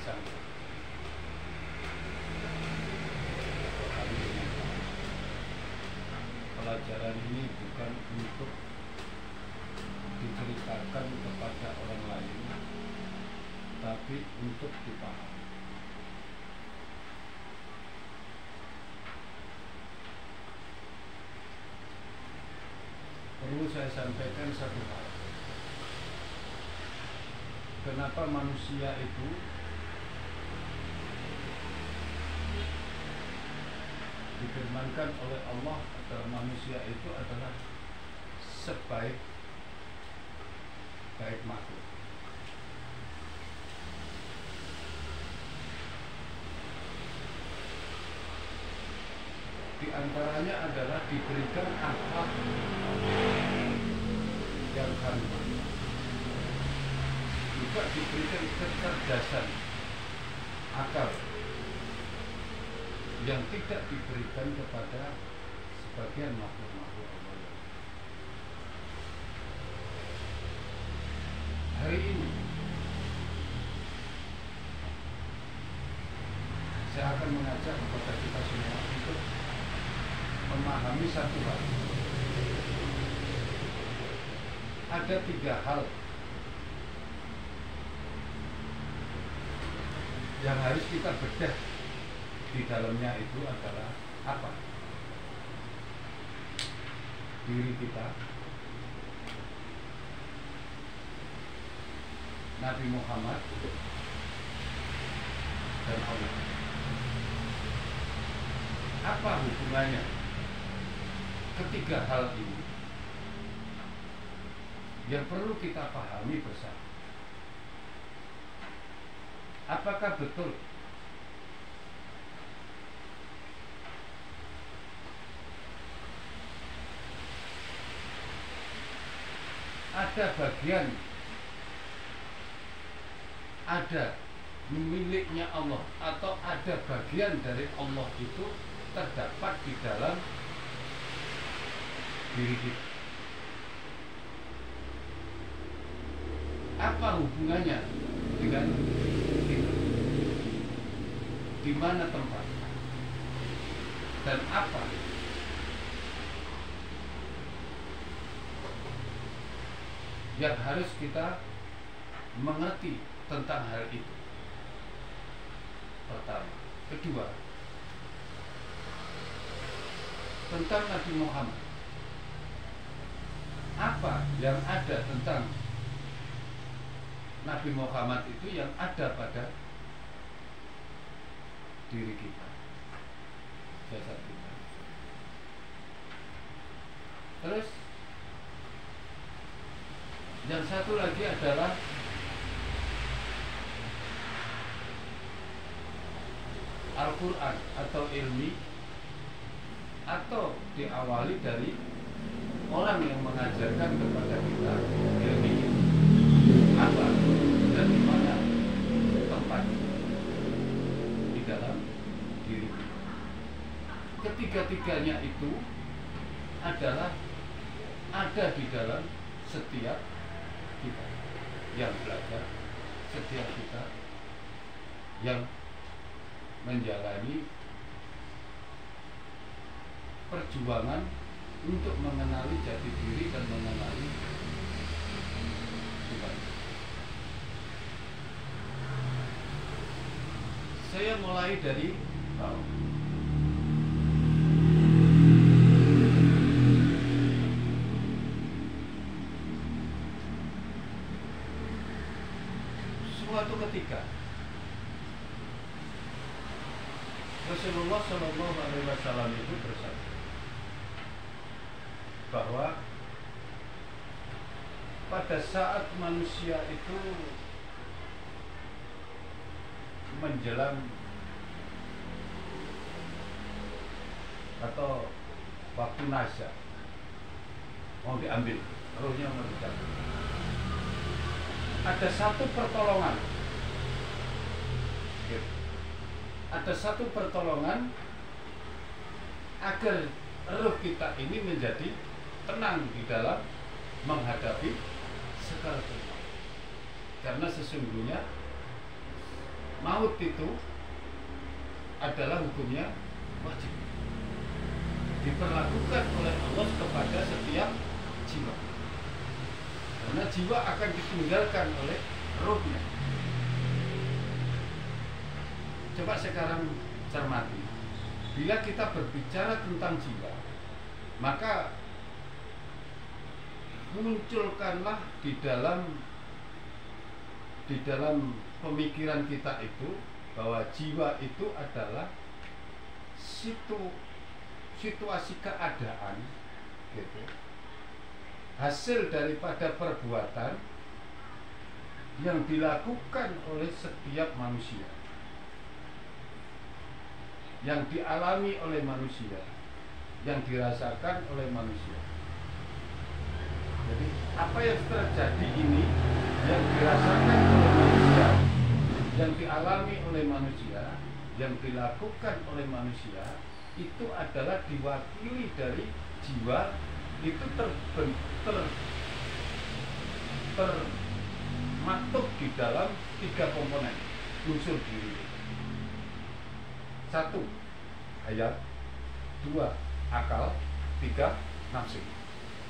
sangka. Kami dengan pelajaran ini bukan untuk diceritakan kepada orang lain, tapi untuk dipahami. Perlu saya sampaikan satu hal. Kenapa manusia itu difirmankan oleh Allah agar manusia itu adalah sebaik-baik makhluk. Di antaranya adalah diberikan akhlak yang ganteng, juga diberikan kecerdasan akal yang tidak diberikan kepada sebagian makhluk-makhluk Allah. Hari ini saya akan mengajak kepada kita semua untuk memahami satu hal. Ada 3 hal yang harus kita bedah di dalamnya. Itu adalah apa? Diri kita, Nabi Muhammad, dan Allah. Apa hubungannya ketiga hal ini yang perlu kita pahami bersama? Apakah betul ada bagian, ada miliknya Allah, atau ada bagian dari Allah itu terdapat di dalam diri kita? Apa hubungannya dengan kita? Di mana tempatnya? Dan apa yang harus kita mengerti tentang hal itu? Pertama. Kedua, tentang Nabi Muhammad. Apa yang ada tentang Nabi Muhammad itu yang ada pada diri kita, jasad kita? Terus yang satu lagi adalah Al-Quran atau ilmi, atau diawali dari orang yang mengajarkan kepada kita ilmi apa dan di mana tempatnya di dalam diri kita. Ketiga-tiganya itu adalah ada di dalam setiap kita yang belajar, setiap kita yang menjalani perjuangan untuk mengenali jati diri dan mengenali Tuhan. Saya mulai dari bawah. Suatu ketika Rasulullah SAW itu bersabda bahwa pada saat manusia itu menjelang atau waktu nazar, mau diambil ruhnya, mau dicabut, ada satu pertolongan. Ada satu pertolongan agar ruh kita ini menjadi tenang di dalam menghadapi segala persoalan. Karena sesungguhnya maut itu adalah hukumnya wajib diperlakukan oleh Allah kepada setiap jiwa, karena jiwa akan ditinggalkan oleh rohnya. Coba sekarang cermati, bila kita berbicara tentang jiwa, maka munculkanlah di dalam pemikiran kita itu bahwa jiwa itu adalah situasi keadaan, gitu, hasil daripada perbuatan yang dilakukan oleh setiap manusia, yang dialami oleh manusia, yang dirasakan oleh manusia. Jadi apa yang terjadi ini, yang dirasakan oleh manusia, yang dialami oleh manusia, yang dilakukan oleh manusia, itu adalah diwakili dari jiwa itu termaktub di dalam 3 komponen unsur diri. 1, hayat, 2, akal, 3, nafsu.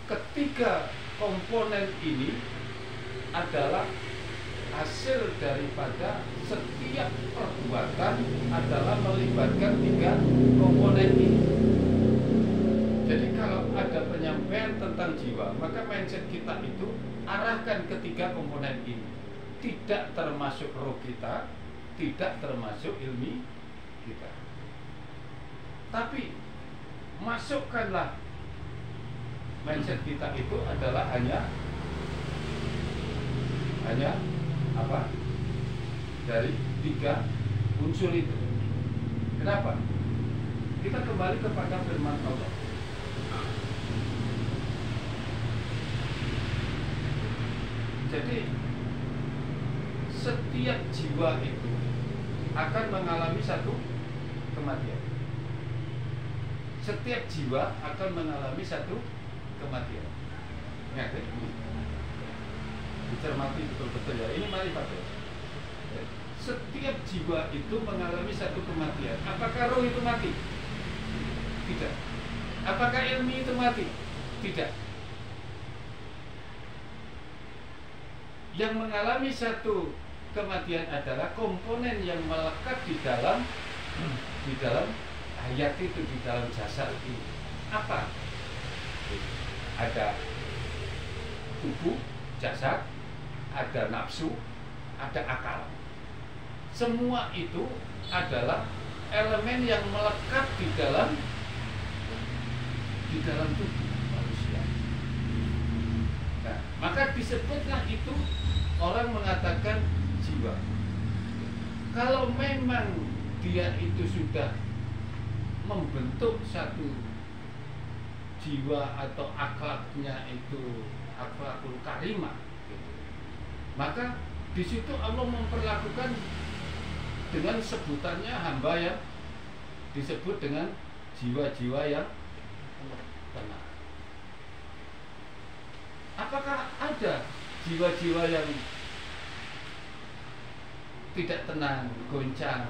Ketiga komponen ini adalah hasil daripada setiap perbuatan adalah melibatkan 3 komponen ini. Jadi kalau ada penyampaian tentang jiwa, maka mindset kita itu arahkan ke 3 komponen ini. Tidak termasuk roh kita, tidak termasuk ilmi kita. Tapi masukkanlah mindset kita itu adalah hanya apa? Dari 3 unsur itu. Kenapa? Kita kembali kepada firman Allah. Jadi setiap jiwa itu akan mengalami satu kematian. Setiap jiwa akan mengalami satu kematian. Ingat ya? Dicermati betul-betul ya. Ini marifat ya. Setiap jiwa itu mengalami satu kematian. Apakah roh itu mati? Tidak. Apakah ilmi itu mati? Tidak. Yang mengalami satu kematian adalah komponen yang melekat di dalam hayat itu, di dalam jasad ini. Apa? Ada tubuh, jasad, ada nafsu, ada akal. Semua itu adalah elemen yang melekat di dalam tubuh manusia. Nah, maka disebutlah itu, orang mengatakan jiwa. Kalau memang dia itu sudah membentuk satu jiwa atau akhlaknya itu akhlakul karimah, gitu, maka di situ Allah memperlakukan dengan sebutannya hamba yang disebut dengan jiwa-jiwa yang tenang. Apakah ada jiwa-jiwa yang tidak tenang, goncang,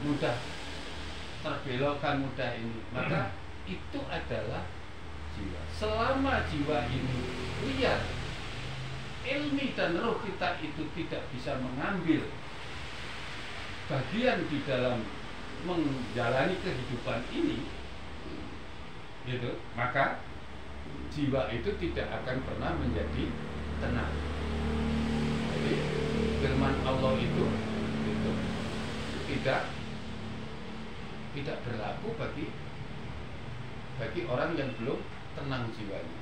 mudah terbelokkan, mudah ini? Maka itu adalah jiwa. Selama jiwa ini liar, ilmi dan roh kita itu tidak bisa mengambil bagian di dalam menjalani kehidupan ini, gitu, maka jiwa itu tidak akan pernah menjadi tenang. Jadi firman Allah itu tidak berlaku bagi orang yang belum tenang jiwanya.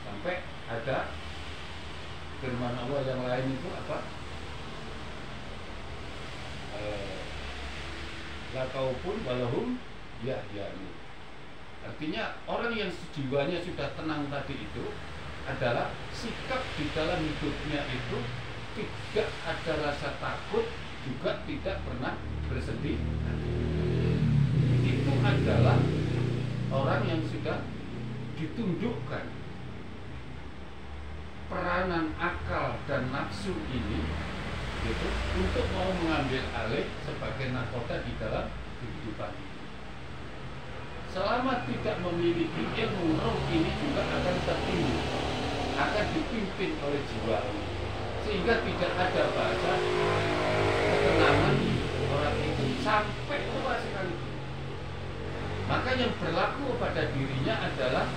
Sampai ada firman Allah yang lain itu apa? La kaufun walahum yahzanun. Artinya orang yang jiwanya sudah tenang tadi itu adalah sikap di dalam hidupnya itu tidak ada rasa takut, juga tidak pernah bersedih. Itu adalah orang yang sudah ditundukkan peranan akal dan nafsu ini gitu, untuk mau mengambil alih sebagai nakoda di dalam kehidupan ini. Selama tidak memiliki ilmu, roh ini juga akan tertimbun, akan dipimpin oleh jiwa, sehingga tidak ada bahasa ketenangan orang itu sampai tua sekali. Maka yang berlaku pada dirinya adalah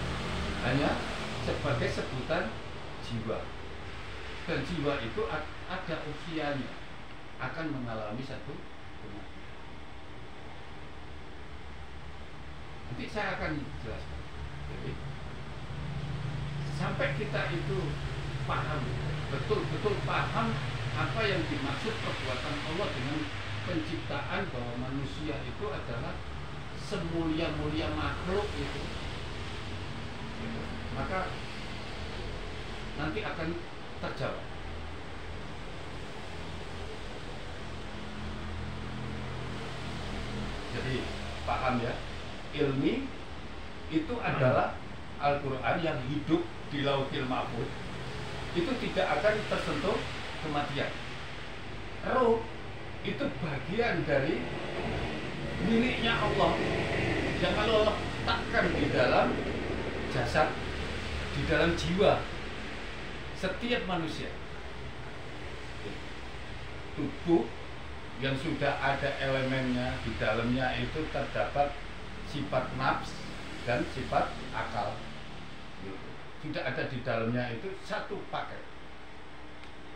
hanya sebagai sebutan jiwa, dan jiwa itu ada usianya, akan mengalami satu kematian. Nanti saya akan jelaskan. Jadi sampai kita itu paham, betul-betul paham apa yang dimaksud perbuatan Allah dengan penciptaan, bahwa manusia itu adalah semulia-mulia makhluk itu, maka nanti akan terjawab. Jadi paham ya, ilmi itu adalah Al-Quran yang hidup di Lauhil Mahfuz, itu tidak akan tersentuh kematian. Roh itu bagian dari miliknya Allah yang Allah letakkan di dalam jasad, di dalam jiwa setiap manusia. Tubuh yang sudah ada elemennya di dalamnya itu terdapat sifat nafs dan sifat akal. Sudah ada di dalamnya itu satu paket.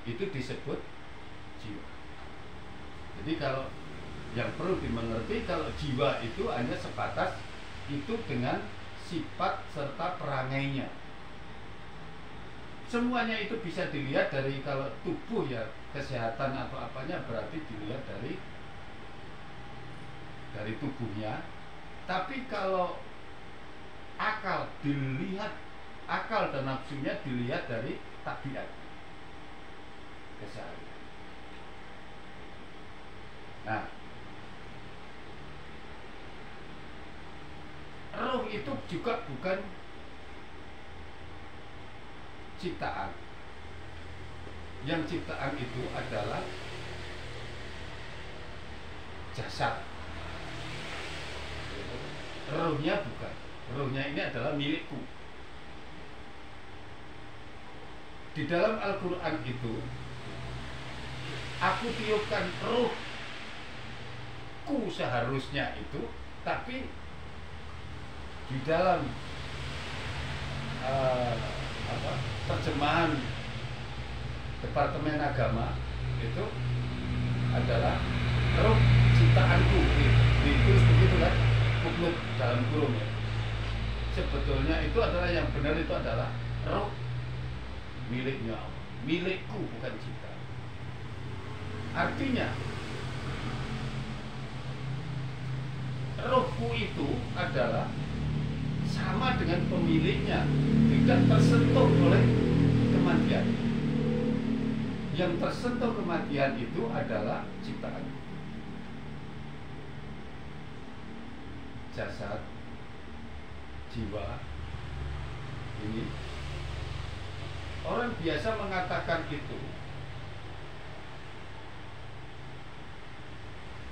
Itu disebut jiwa. Jadi kalau yang perlu dimengerti, kalau jiwa itu hanya sebatas itu dengan sifat serta perangainya. Semuanya itu bisa dilihat dari, kalau tubuh ya kesehatan atau apanya berarti dilihat dari tubuhnya. Tapi kalau akal dilihat, akal dan nafsunya dilihat dari tabiat keseharian. Nah, roh itu juga bukan ciptaan. Yang ciptaan itu adalah jasad. Rohnya bukan. Rohnya ini adalah milikku. Di dalam Al-Quran itu, aku tiupkan rohku seharusnya itu, tapi di dalam terjemahan Departemen Agama itu adalah roh ciptaanku, ditulis begitu kan, kupluk dalam kurung ya. Sebetulnya itu adalah, yang benar itu adalah roh miliknya Allah, milikku bukan ciptaan. Artinya rohku itu adalah sama dengan pemiliknya, tidak tersentuh oleh kematian. Yang tersentuh kematian itu adalah ciptaan. Jasad, jiwa, ini orang biasa mengatakan itu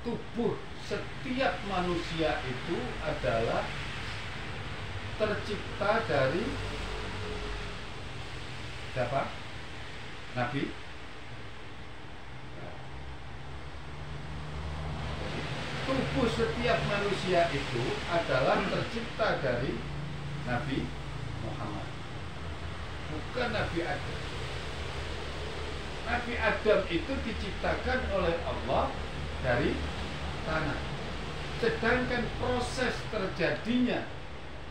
tubuh setiap manusia itu adalah tercipta dari siapa? Nabi. Tubuh setiap manusia itu adalah tercipta dari Nabi Muhammad, bukan Nabi Adam. Nabi Adam itu diciptakan oleh Allah dari tanah. Sedangkan proses terjadinya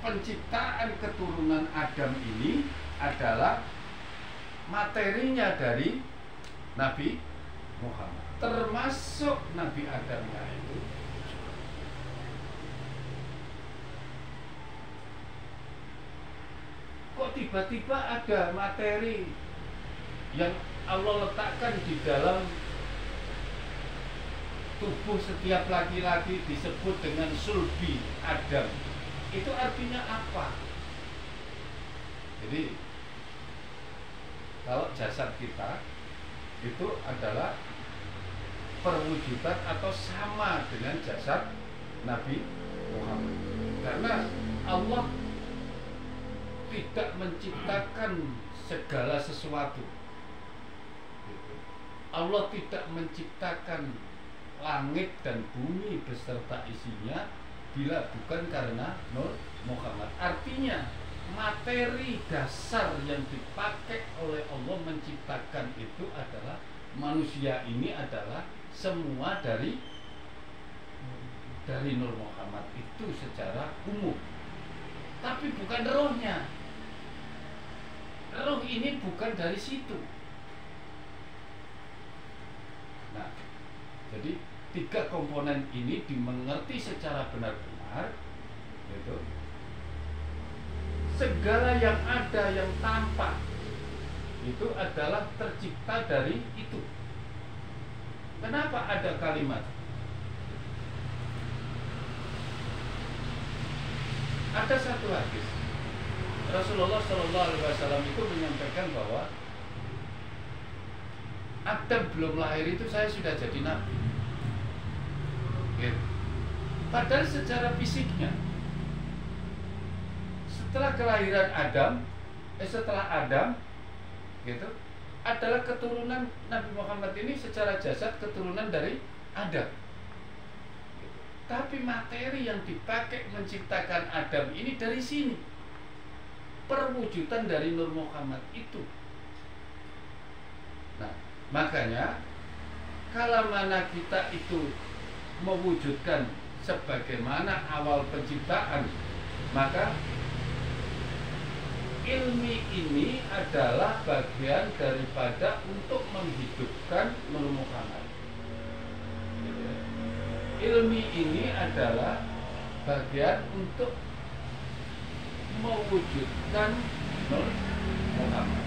penciptaan keturunan Adam ini adalah materinya dari Nabi Muhammad, termasuk Nabi Adamnya itu. Kok tiba-tiba ada materi yang Allah letakkan di dalam tubuh setiap laki-laki disebut dengan sulbi Adam? Itu artinya apa? Jadi kalau jasad kita itu adalah perwujudan atau sama dengan jasad Nabi Muhammad. Karena Allah tidak menciptakan segala sesuatu. Allah tidak menciptakan langit dan bumi beserta isinya bila bukan karena Nur Muhammad. Artinya materi dasar yang dipakai oleh Allah menciptakan itu adalah manusia ini adalah semua dari Nur Muhammad itu secara umum. Tapi bukan rohnya. Roh ini bukan dari situ. Nah, jadi 3 komponen ini dimengerti secara benar-benar, gitu. Segala yang ada yang tampak itu adalah tercipta dari itu. Kenapa ada kalimat? Ada satu hadis Rasulullah SAW itu menyampaikan bahwa Adam belum lahir itu saya sudah jadi nabi. Gitu. Padahal secara fisiknya setelah kelahiran setelah Adam gitu adalah keturunan Nabi Muhammad ini secara jasad keturunan dari Adam. Gitu. Tapi materi yang dipakai menciptakan Adam ini dari sini. Perwujudan dari Nur Muhammad itu. Nah, makanya kalau mana kita itu mewujudkan sebagaimana awal penciptaan, maka ilmi ini adalah bagian daripada untuk menghidupkan Nur Muhammad. Ilmi ini adalah bagian untuk mewujudkan Nur Muhammad.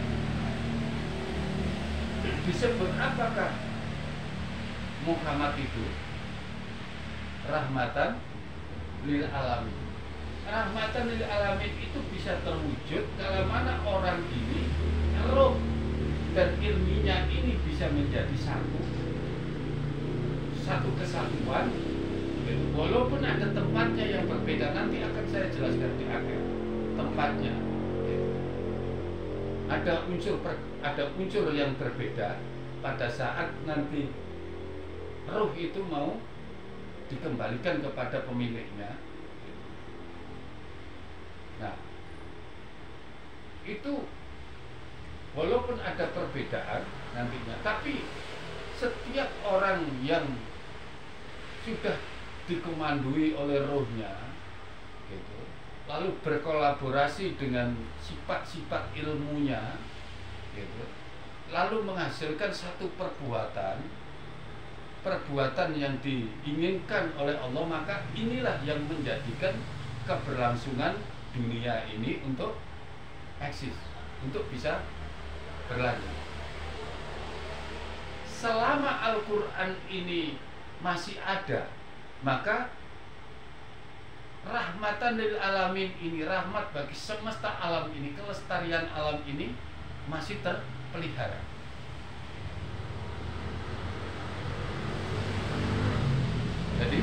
Disebut apakah Muhammad itu? Rahmatan lil alamin. Rahmatan lil alamin itu bisa terwujud kalau mana orang ini roh dan ilminya ini bisa menjadi satu kesatuan. Walaupun ada tempatnya yang berbeda, nanti akan saya jelaskan di akhir tempatnya. Ada unsur yang berbeda pada saat nanti roh itu mau dikembalikan kepada pemiliknya. Nah, itu walaupun ada perbedaan nantinya, tapi setiap orang yang sudah dikomandoi oleh rohnya, gitu, lalu berkolaborasi dengan sifat-sifat ilmunya, gitu, lalu menghasilkan satu perbuatan yang diinginkan oleh Allah, maka inilah yang menjadikan keberlangsungan dunia ini untuk eksis, untuk bisa berlanjut. Selama Al-Quran ini masih ada, maka rahmatan lil alamin ini, rahmat bagi semesta alam ini, kelestarian alam ini masih terpelihara. Jadi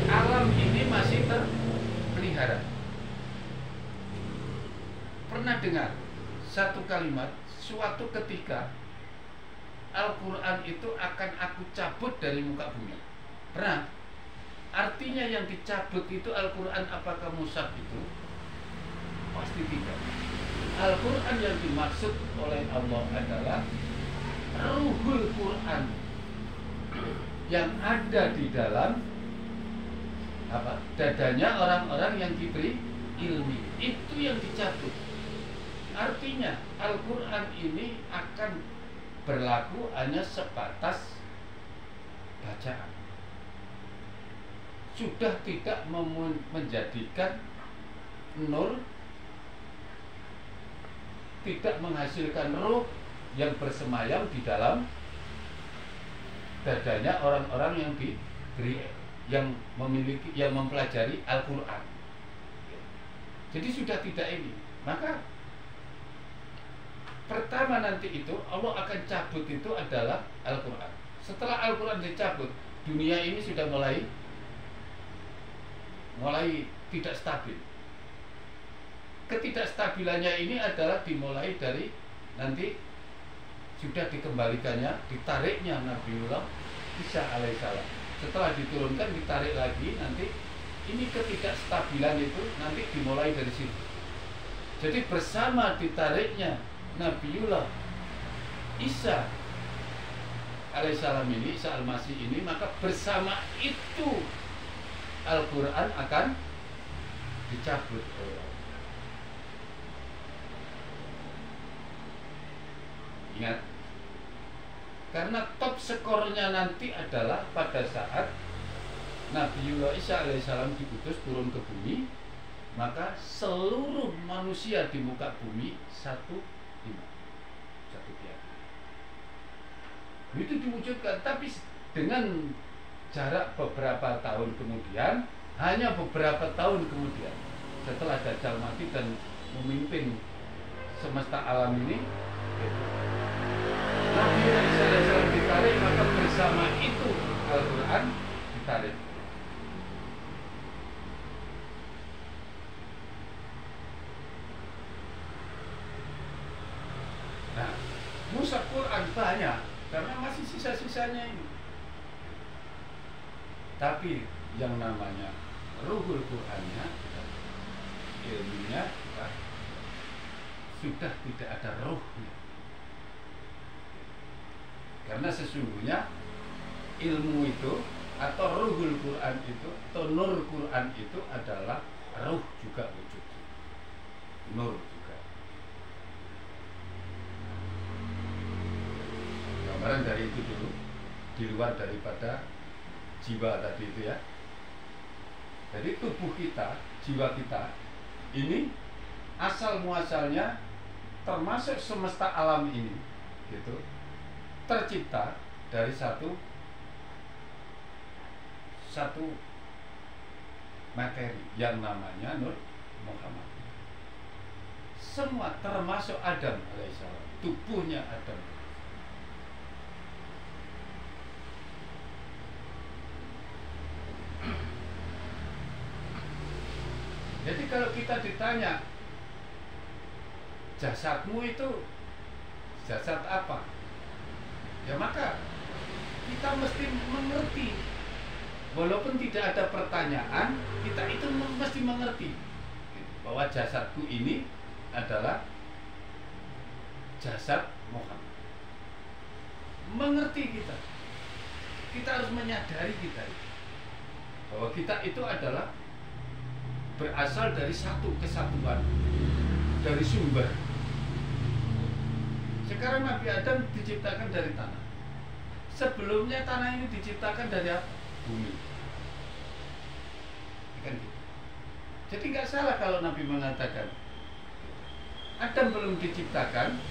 alam ini masih terpelihara. Pernah dengar satu kalimat, suatu ketika Al-Quran itu akan aku cabut dari muka bumi. Pernah? Artinya yang dicabut itu Al-Quran apakah mushaf itu? Pasti tidak. Al-Quran yang dimaksud oleh Allah adalah Ruhul Quran yang ada di dalam dadanya orang-orang yang diberi ilmi. Itu yang dicabut. Artinya Al-Quran ini akan berlaku hanya sebatas bacaan. Sudah tidak menjadikan nur, tidak menghasilkan ruh yang bersemayam di dalam dadanya orang-orang yang diberi, yang memiliki, yang mempelajari Al-Quran. Jadi sudah tidak ini. Maka pertama nanti itu Allah akan cabut itu adalah Al-Quran. Setelah Al-Quran dicabut, dunia ini sudah mulai tidak stabil. Ketidakstabilannya ini adalah dimulai dari nanti sudah dikembalikannya, ditariknya Nabiullah Isa alaihissalam. Setelah diturunkan, ditarik lagi, nanti ini ketidakstabilan itu nanti dimulai dari situ. Jadi bersama ditariknya Nabiullah Isa alaihissalam ini, Isa al-Masih ini, maka bersama itu Al-Quran akan dicabut oleh Allah. Ingat, karena top skornya nanti adalah pada saat Nabiullah Isa alaihissalam diutus turun ke bumi, maka seluruh manusia di muka bumi satu tiap. Itu diwujudkan, tapi dengan jarak beberapa tahun kemudian, hanya beberapa tahun kemudian, setelah Dajjal mati dan memimpin semesta alam ini, Nabi Isa alaihissalam ditarik, maka bersama itu Al-Quran ditarik. Nah, mushaf Quran banyak karena masih sisa-sisanya ini. Tapi yang namanya ruhul Qurannya, ilmunya sudah tidak ada ruhnya. Karena sesungguhnya ilmu itu atau ruhul Quran itu atau nur Quran itu adalah ruh juga wujud, nur juga. Gambaran dari itu dulu, di luar daripada jiwa tadi itu ya. Jadi tubuh kita, jiwa kita ini asal muasalnya termasuk semesta alam ini gitu, tercipta dari satu materi yang namanya Nur Muhammad. Semua termasuk Adam alaihissalam, tubuhnya Adam. Jadi kalau kita ditanya jasadmu itu jasad apa, ya maka kita mesti mengerti. Walaupun tidak ada pertanyaan, kita itu mesti mengerti bahwa jasadku ini adalah jasad Muhammad. Mengerti kita harus menyadari kita bahwa kita itu adalah berasal dari satu kesatuan, dari sumber. Sekarang Nabi Adam diciptakan dari tanah. Sebelumnya tanah ini diciptakan dari apa? Bumi. Kan gitu. Jadi nggak salah kalau Nabi mengatakan Adam belum diciptakan,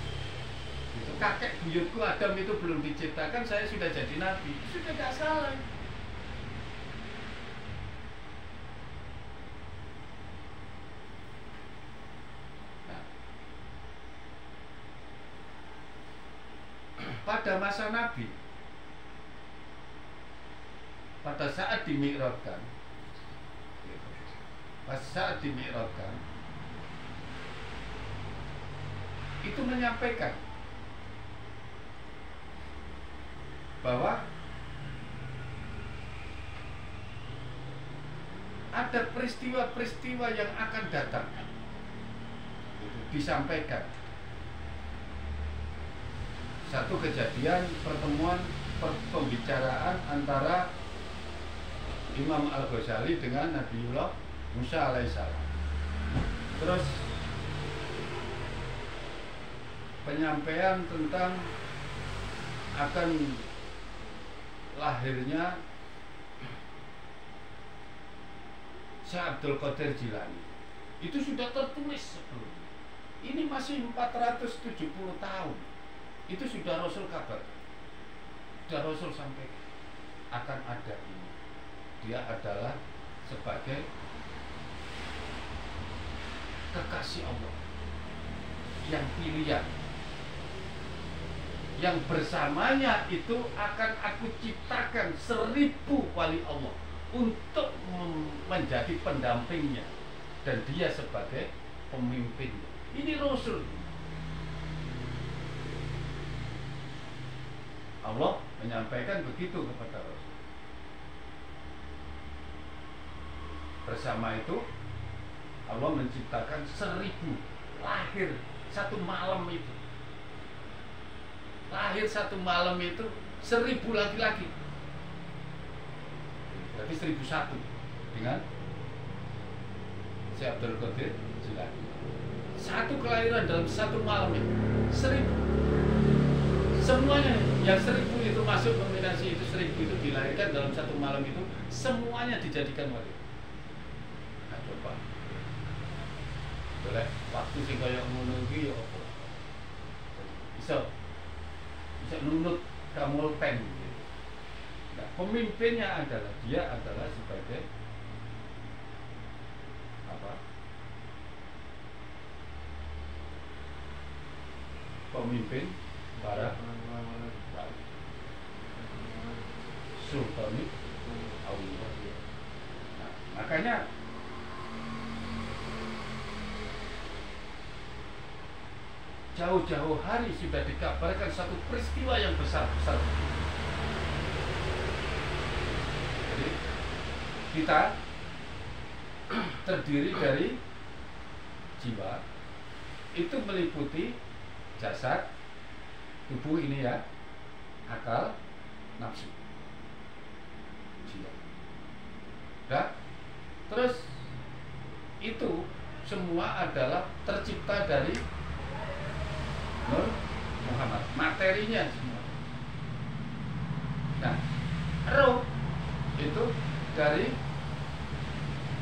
itu kakek buyutku Adam itu belum diciptakan, saya sudah jadi Nabi. Sudah nggak salah. Pada masa Nabi, pada saat dimi'rajkan, itu menyampaikan bahwa ada peristiwa-peristiwa yang akan datang. Itu disampaikan. Satu kejadian pertemuan pembicaraan antara Imam Al-Ghazali dengan Nabiullah Musa alaihissalam. Terus penyampaian tentang akan lahirnya Syekh Abdul Qadir Jilani. Itu sudah tertulis sebelumnya. Ini masih 470 tahun. Itu sudah Rasul kabar, sudah Rasul sampaikan akan ada ini. Dia adalah sebagai kekasih Allah yang pilihan. yang bersamanya itu akan aku ciptakan 1000 wali Allah untuk menjadi pendampingnya dan dia sebagai pemimpinnya. Ini Rasul. Allah menyampaikan begitu kepada Rasul. Bersama itu Allah menciptakan 1000, lahir satu malam itu. Lahir satu malam itu 1000 laki-laki. Berarti 1001 dengan Syekh Abdul Qadir Jilani. Satu kelahiran dalam satu malam itu 1000. Semuanya yang 1000 itu masuk nominasi itu 1000 itu dilahirkan dalam satu malam itu, semuanya dijadikan wali. Nah coba, boleh waktu sing kaya ngono iki ya apa? Bisa nunut kamu pen. Nah, pemimpinnya adalah dia adalah sebagai apa? Pemimpin para sultan Allah. Nah, makanya jauh-jauh hari sudah dikabarkan satu peristiwa yang besar-besar. Jadi kita terdiri dari jiwa, itu meliputi jasad, tubuh ini ya, akal, nafsu, jiwa. Nah, terus itu semua adalah tercipta dari Nur Muhammad, materinya semua. Nah, roh itu dari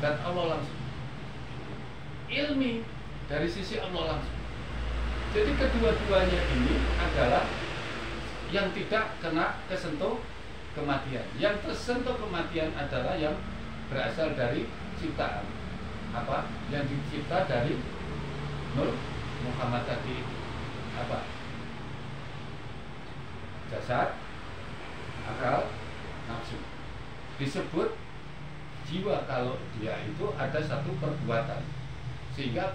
dan Allah langsung. Ilmi dari sisi Allah langsung. Jadi kedua-duanya ini adalah yang tidak kena kesentuh kematian. Yang tersentuh kematian adalah yang berasal dari ciptaan. Apa? Yang dicipta dari Nur Muhammad tadi itu. Apa? Jasad, akal, nafsu. Disebut jiwa kalau dia itu ada satu perbuatan, sehingga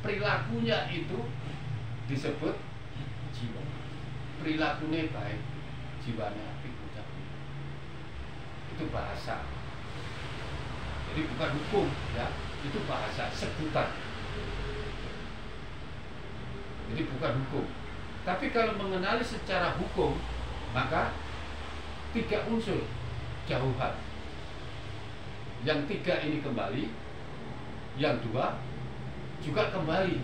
perilakunya itu disebut jiwa. Perilakunya baik, jiwanya apik, ucapnya. Itu bahasa. Jadi bukan hukum ya, itu bahasa, sebutan. Jadi bukan hukum. Tapi kalau mengenali secara hukum, maka 3 unsur jauhan. Yang 3 ini kembali, yang 2 juga kembali.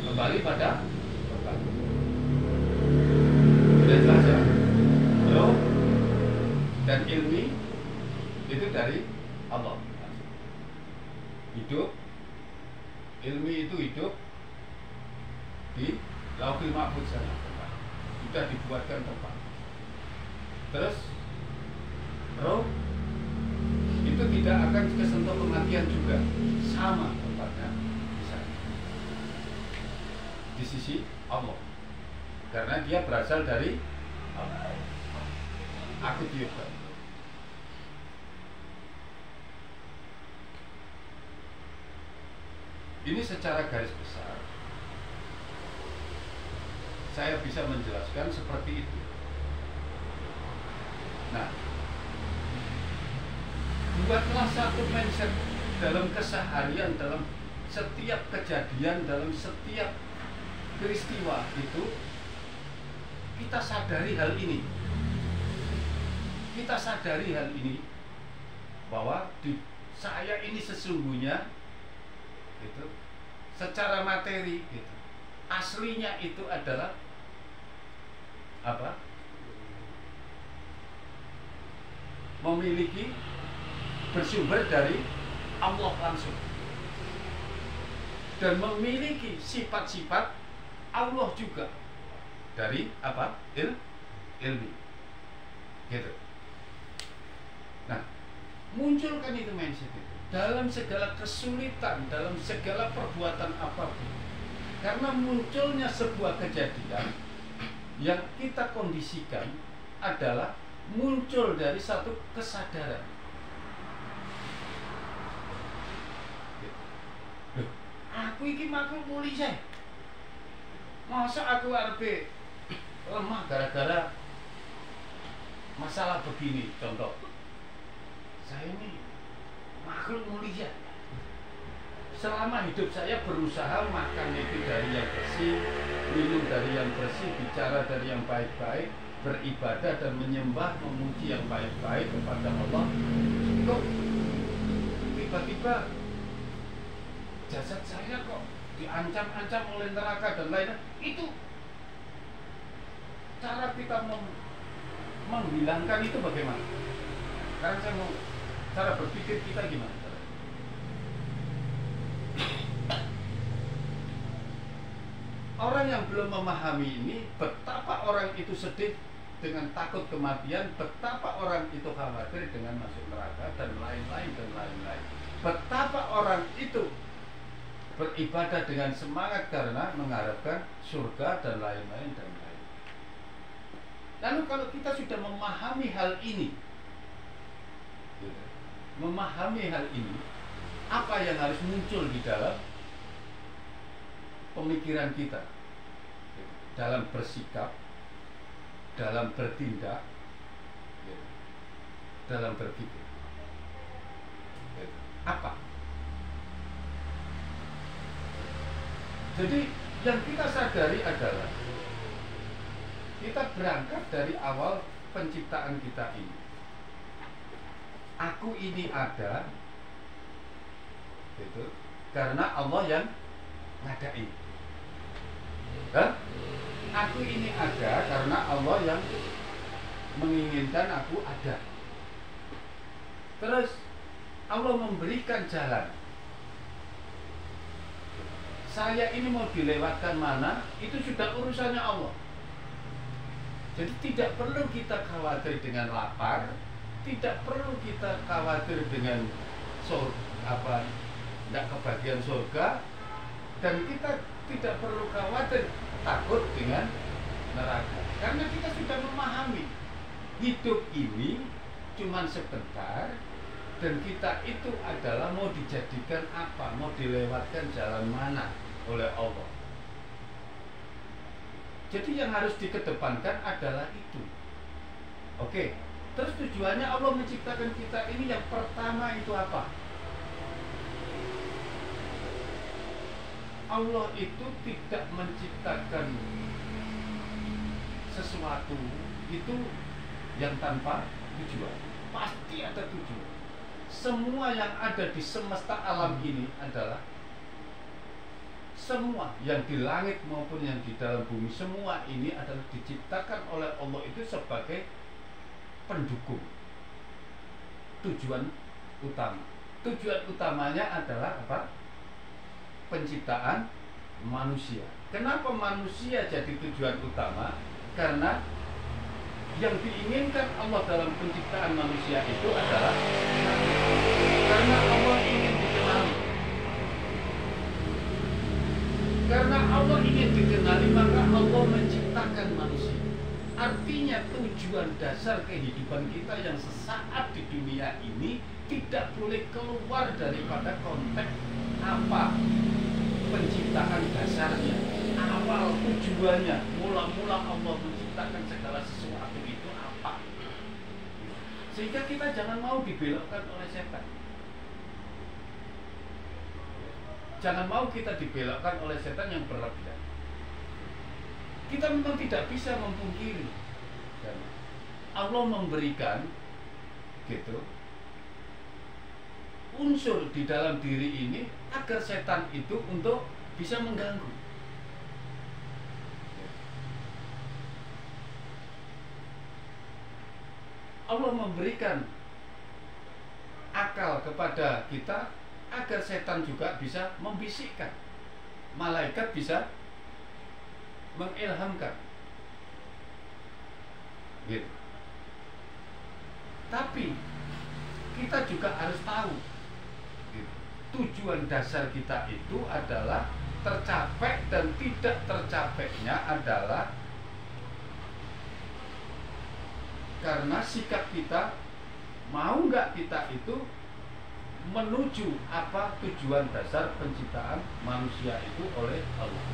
Kembali pada Bapak. Sudah jelas ya? Roh dan ilmi itu dari Allah. Hidup, ilmi itu hidup di Lauhul Mahfuz sana, sudah dibuatkan tempat. Terus roh itu tidak akan kesentuh kematian juga, sama tempatnya di sana, di sisi Allah, karena dia berasal dari Allah. Aku tiupkan. Ini secara garis besar saya bisa menjelaskan seperti itu. Nah, buatlah satu mindset dalam keseharian, dalam setiap kejadian, dalam setiap peristiwa itu kita sadari hal ini. Kita sadari hal ini bahwa di saya ini sesungguhnya itu secara materi gitu. Aslinya itu adalah apa? Memiliki, bersumber dari Allah langsung dan memiliki sifat-sifat Allah juga dari apa? Ilmi gitu. Nah, munculkan itu mindset itu dalam segala kesulitan, dalam segala perbuatan apapun, Karena munculnya sebuah kejadian yang kita kondisikan adalah muncul dari satu kesadaran. Loh, aku iki makhluk mulia. Masa aku arep lemah gara-gara masalah begini? Contoh, saya ini makhluk mulia. Selama hidup saya berusaha makan itu dari yang bersih, minum dari yang bersih, bicara dari yang baik-baik, beribadah dan menyembah, memuji yang baik-baik kepada Allah. Kok tiba-tiba jasad saya kok diancam-ancam oleh neraka dan lainnya? Itu cara kita menghilangkan itu bagaimana? Sekarang saya mau cara berpikir kita gimana? Orang yang belum memahami ini, betapa orang itu sedih dengan takut kematian, betapa orang itu khawatir dengan masuk neraka dan lain-lain dan lain-lain. Betapa orang itu beribadah dengan semangat karena mengharapkan surga dan lain-lain dan lain. Lalu kalau kita sudah memahami hal ini, apa yang harus muncul di dalam pemikiran kita, dalam bersikap, dalam bertindak, dalam berpikir? Apa? Jadi yang kita sadari adalah kita berangkat dari awal penciptaan kita ini. Aku ini ada, gitu, karena Allah yang ngadain. Aku ini ada karena Allah yang menginginkan aku ada. Terus Allah memberikan jalan. Saya ini mau dilewatkan mana, itu sudah urusannya Allah. Jadi tidak perlu kita khawatir dengan lapar, tidak perlu kita khawatir dengan tidak kebagian surga, dan kita tidak perlu khawatir takut dengan neraka, karena kita sudah memahami hidup ini cuma sebentar, dan kita itu adalah mau dijadikan apa, mau dilewatkan jalan mana oleh Allah. Jadi yang harus dikedepankan adalah itu. Oke, terus tujuannya Allah menciptakan kita ini yang pertama itu apa? Allah itu tidak menciptakan sesuatu itu yang tanpa tujuan. Pasti ada tujuan. Semua yang ada di semesta alam ini adalah, semua yang di langit maupun yang di dalam bumi, semua ini adalah diciptakan oleh Allah itu sebagai pendukung tujuan utama. Tujuan utamanya adalah apa? Penciptaan manusia. Kenapa manusia jadi tujuan utama? Karena yang diinginkan Allah dalam penciptaan manusia itu adalah karena Allah ingin dikenali. Karena Allah ingin dikenali, maka Allah menciptakan manusia. Artinya tujuan dasar kehidupan kita yang sesaat di dunia ini tidak boleh keluar daripada konteks apa penciptaan dasarnya, awal tujuannya, mula-mula Allah menciptakan segala sesuatu itu apa. Sehingga kita jangan mau dibelokkan oleh setan. Jangan mau kita dibelokkan oleh setan yang berlebihan. Kita memang tidak bisa memungkiri, Allah memberikan gitu unsur di dalam diri ini agar setan itu untuk bisa mengganggu. Allah memberikan akal kepada kita agar setan juga bisa membisikkan, malaikat bisa mengilhamkan, gitu. Tapi kita juga harus tahu, gitu, tujuan dasar kita itu adalah tercapai dan tidak tercapainya adalah karena sikap kita, mau nggak kita itu menuju apa tujuan dasar penciptaan manusia itu oleh Allah.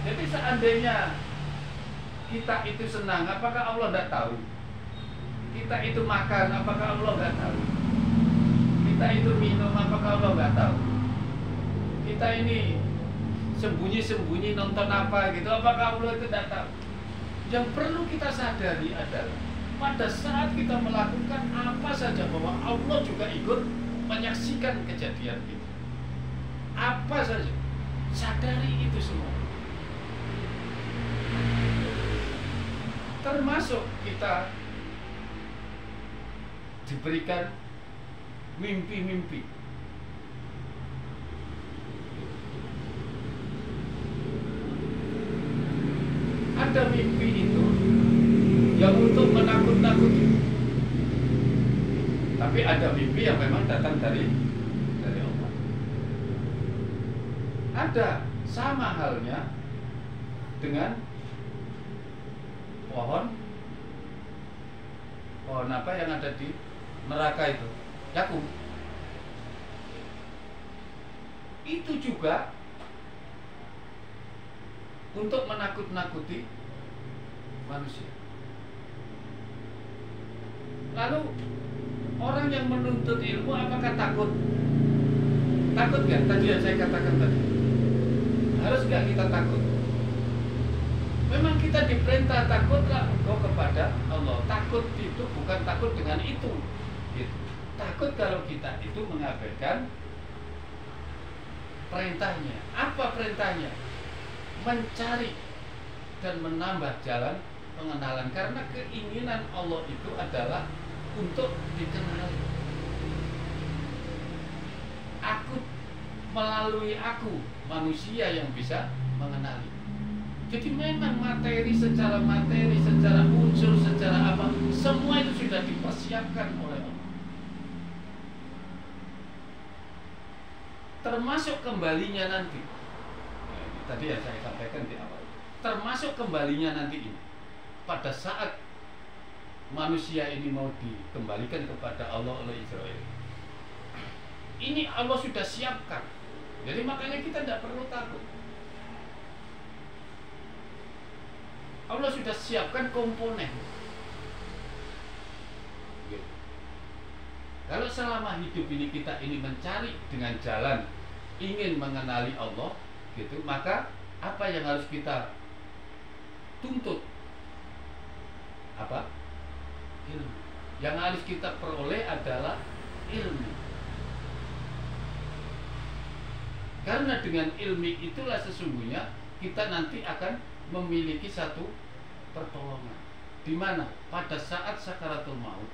Jadi seandainya kita itu senang, apakah Allah tidak tahu? Kita itu makan, apakah Allah nggak tahu? Kita itu minum, apakah Allah nggak tahu? Kita ini sembunyi-sembunyi nonton apa gitu, apakah Allah itu tidak tahu? Yang perlu kita sadari adalah pada saat kita melakukan apa saja bahwa Allah juga ikut menyaksikan kejadian itu. Apa saja, sadari itu semua. Termasuk kita diberikan mimpi-mimpi. Ada mimpi itu yang untuk menakut-nakuti, tapi ada mimpi yang memang datang dari Allah. Ada sama halnya dengan pohon apa yang ada di neraka itu, Yakum. Itu juga untuk menakut-nakuti manusia. Lalu orang yang menuntut ilmu apakah takut? Takut nggak? Tadi yang saya katakan tadi. Harus nggak kita takut? Memang kita diperintah takutlah engkau kepada Allah. Takut itu bukan takut dengan itu. Gitu. Takut kalau kita itu mengabaikan perintahnya. Apa perintahnya? Mencari dan menambah jalan pengenalan, karena keinginan Allah itu adalah untuk dikenali. Aku, melalui aku manusia yang bisa mengenali. Jadi memang materi, secara unsur, secara apa, semua itu sudah dipersiapkan oleh Allah. Termasuk kembalinya nanti. Tadi yang saya sampaikan di awal, termasuk kembalinya nanti ini, pada saat manusia ini mau dikembalikan kepada Allah oleh Israel, ini Allah sudah siapkan. Jadi makanya kita tidak perlu takut. Allah sudah siapkan komponen. Gitu. Kalau selama hidup ini kita ini mencari dengan jalan ingin mengenali Allah, gitu, maka apa yang harus kita tuntut? Apa? Ilmu. Yang harus kita peroleh adalah ilmu. Karena dengan ilmu itulah sesungguhnya kita nanti akan memiliki satu pertolongan. Di mana? Pada saat sakaratul maut.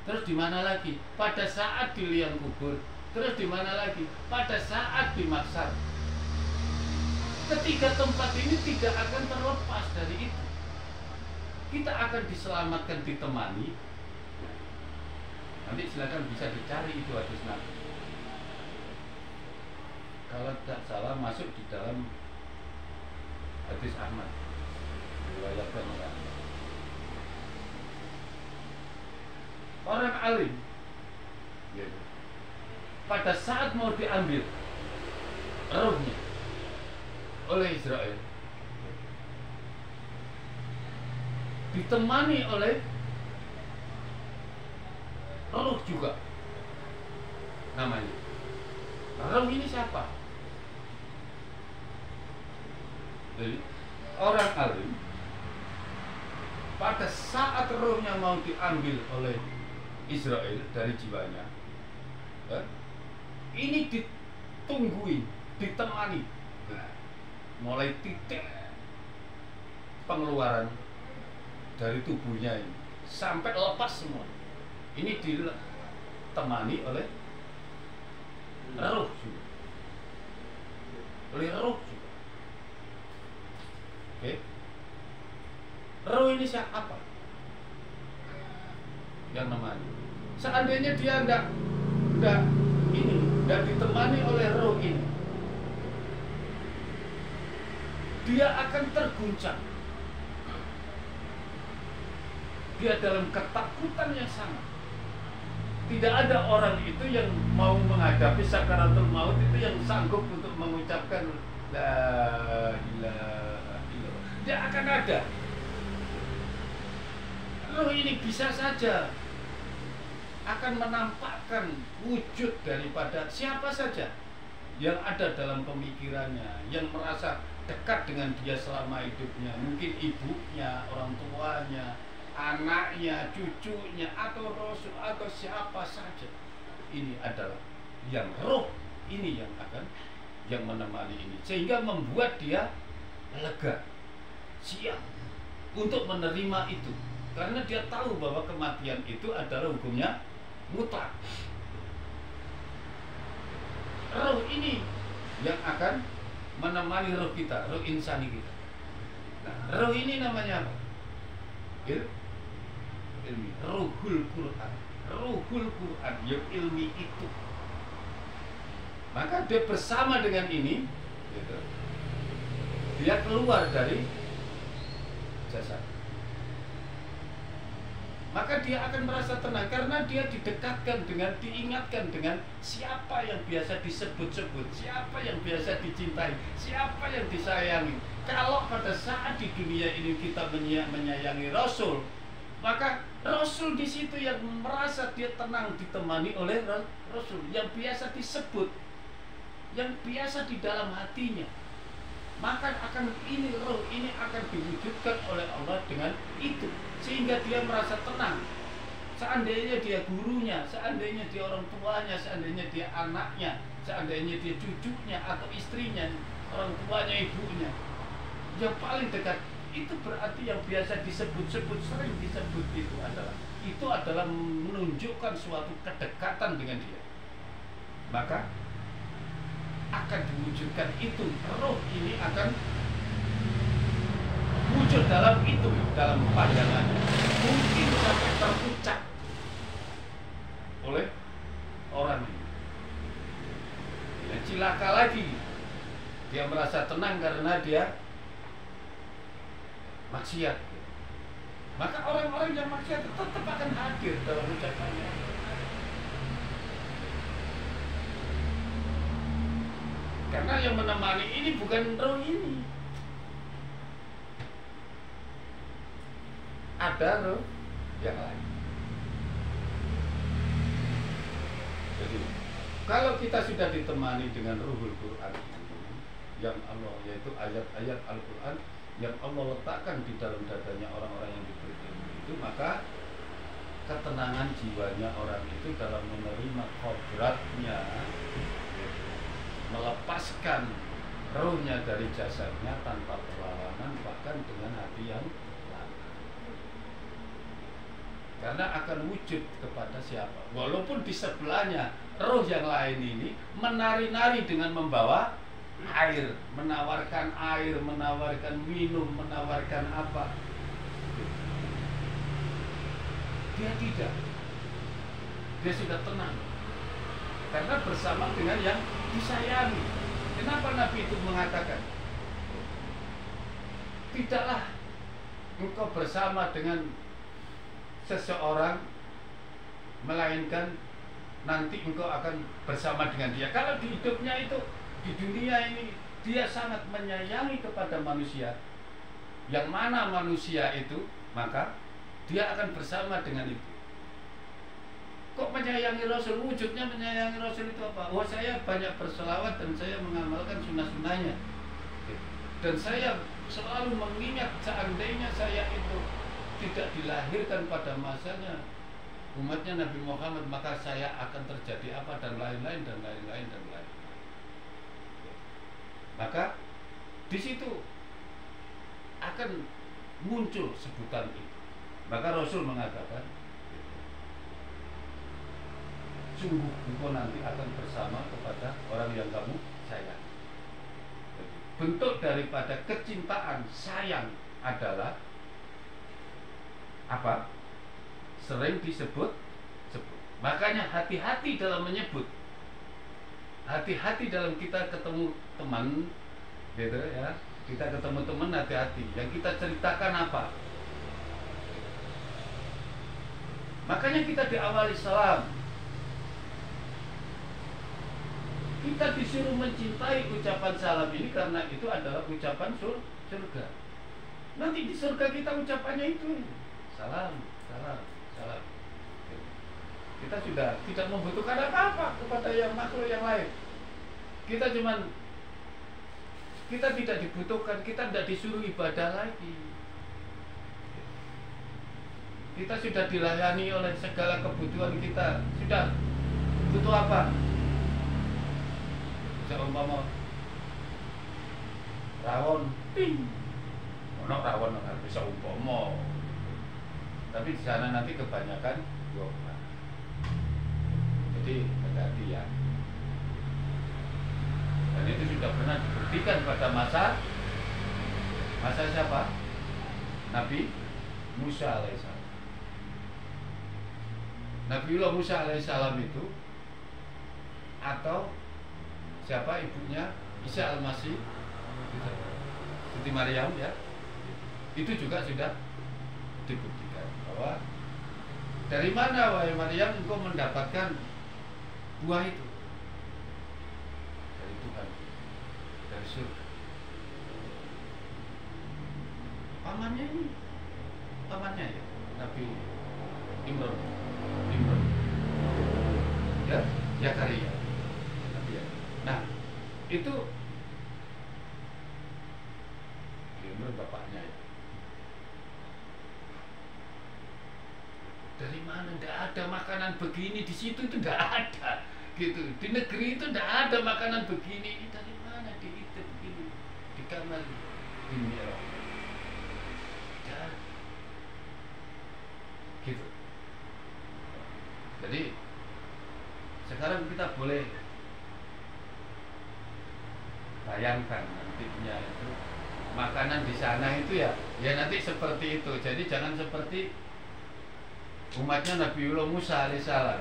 Terus di mana lagi? Pada saat di liang kubur. Terus di mana lagi? Pada saat di mahsyar. Ketiga tempat ini tidak akan terlepas dari itu. Kita akan diselamatkan, ditemani. Nanti silakan bisa dicari itu hadis Nabi. Kalau tidak salah masuk di dalam hadis Ahmad, riwayatkan oleh Ahmad. Orang alim, gitu, pada saat mau diambil rohnya oleh Israel, ditemani oleh roh juga namanya. Roh ini siapa? Jadi orang alim pada saat rohnya mau diambil oleh Israel dari jiwanya, ini ditungguin, ditemani, mulai titik pengeluaran dari tubuhnya ini sampai lepas semua. Ini ditemani oleh roh juga, oleh roh juga. Oke, roh ini siapa? Yang namanya. Seandainya dia tidak ditemani oleh roh ini, dia akan terguncang. Dia dalam ketakutan yang sangat. Tidak ada orang itu yang mau menghadapi sakaratul maut itu yang sanggup untuk mengucapkan la ilaha illallah. Dia akan ada. Roh ini bisa saja akan menampakkan wujud daripada siapa saja yang ada dalam pemikirannya, yang merasa dekat dengan dia selama hidupnya. Mungkin ibunya, orang tuanya, anaknya, cucunya, atau rasul, atau siapa saja. Ini adalah yang roh ini yang akan yang menemani ini, sehingga membuat dia lega, siap untuk menerima itu, karena dia tahu bahwa kematian itu adalah hukumnya mutlak. Roh ini yang akan menemani roh kita, roh insani kita. Nah, roh ini namanya apa? Ilmi, ruhul Quran. Ruhul Quran yang ilmi itu. Maka dia bersama dengan ini, gitu, dia keluar dari jasad. Maka dia akan merasa tenang karena dia didekatkan dengan, diingatkan dengan siapa yang biasa disebut-sebut, siapa yang biasa dicintai, siapa yang disayangi. Kalau pada saat di dunia ini kita menyayangi Rasul, maka Rasul di situ yang merasa dia tenang ditemani oleh Rasul yang biasa disebut, yang biasa di dalam hatinya. Maka akan ini roh ini akan diwujudkan oleh Allah dengan itu, sehingga dia merasa tenang. Seandainya dia gurunya, seandainya dia orang tuanya, seandainya dia anaknya, seandainya dia cucunya atau istrinya, orang tuanya, ibunya, yang paling dekat, itu berarti yang biasa disebut-sebut, sering disebut itu adalah menunjukkan suatu kedekatan dengan dia. Maka akan diwujudkan itu, roh ini akan wujud dalam itu, dalam pandangannya, mungkin sampai terucap oleh orang ini. Ya, cilaka lagi, dia merasa tenang karena dia maksiat. Maka orang-orang yang maksiat tetap akan hadir dalam ucapannya. Karena yang menemani ini bukan roh ini, ada roh yang lain. Jadi kalau kita sudah ditemani dengan ruhul Quran yang Allah, yaitu ayat-ayat Al-Quran yang Allah letakkan di dalam dadanya orang-orang yang diberi ilmu itu, maka ketenangan jiwanya orang itu dalam menerima kodratnya, melepaskan rohnya dari jasadnya tanpa perlawanan, bahkan dengan hati yang lapang. Karena akan wujud kepada siapa, walaupun di sebelahnya roh yang lain ini menari-nari dengan membawa air, menawarkan air, menawarkan minum, menawarkan apa, dia tidak, dia sudah tenang karena bersama dengan yang disayangi. Kenapa Nabi itu mengatakan, tidaklah engkau bersama dengan seseorang melainkan nanti engkau akan bersama dengan dia. Kalau di hidupnya itu, di dunia ini, dia sangat menyayangi kepada manusia, yang mana manusia itu, maka dia akan bersama dengan itu. Kok menyayangi Rasul? Wujudnya menyayangi Rasul itu apa? Oh, saya banyak berselawat dan saya mengamalkan sunnah-sunnahnya, dan saya selalu mengingat seandainya saya itu tidak dilahirkan pada masanya umatnya Nabi Muhammad, maka saya akan terjadi apa, dan lain-lain dan lain-lain dan lain. Maka di situ akan muncul sebutan itu. Maka Rasul mengatakan, sungguh engkau nanti akan bersama kepada orang yang kamu sayang. Bentuk daripada kecintaan sayang adalah apa? Sering disebut. Makanya hati-hati dalam menyebut. Hati-hati dalam kita ketemu teman, gitu ya, Kita ketemu teman hati-hati. Yang kita ceritakan apa? Makanya kita diawali salam. Kita disuruh mencintai ucapan salam ini karena itu adalah ucapan surga. Nanti di surga kita ucapannya itu salam, salam, salam. Kita sudah tidak membutuhkan apa-apa kepada yang makhluk yang lain. Kita tidak dibutuhkan, kita tidak disuruh ibadah lagi. Kita sudah dilayani oleh segala kebutuhan kita. Sudah butuh apa? Seumpama rawon, ting, ono rawon nggak bisa umpama. Tapi di sana nanti kebanyakan gula. Jadi hati-hati ya. Dan itu sudah pernah dibuktikan pada masa siapa? Nabi Musa alaihissalam. Nabiullah Musa alaihissalam itu, atau siapa ibunya Isa al-Masih, Siti Maryam ya, itu juga sudah dibuktikan bahwa dari mana wahai Maryam engkau mendapatkan buah itu? Dari Tuhan, dari surga. Pamannya ya Nabi Imran ya, Zakaria. Nah, itu Imran bapaknya ya. Dari mana? Tidak ada makanan begini di situ, itu tidak ada. Gitu. Di negeri itu tidak ada makanan begini. Ini dari mana? Di itu begini, di kamar ini ya. Gitu. Jadi sekarang kita boleh bayangkan nantinya itu makanan di sana itu ya nanti seperti itu. Jadi jangan seperti umatnya Nabiullah Musa alaihissalam.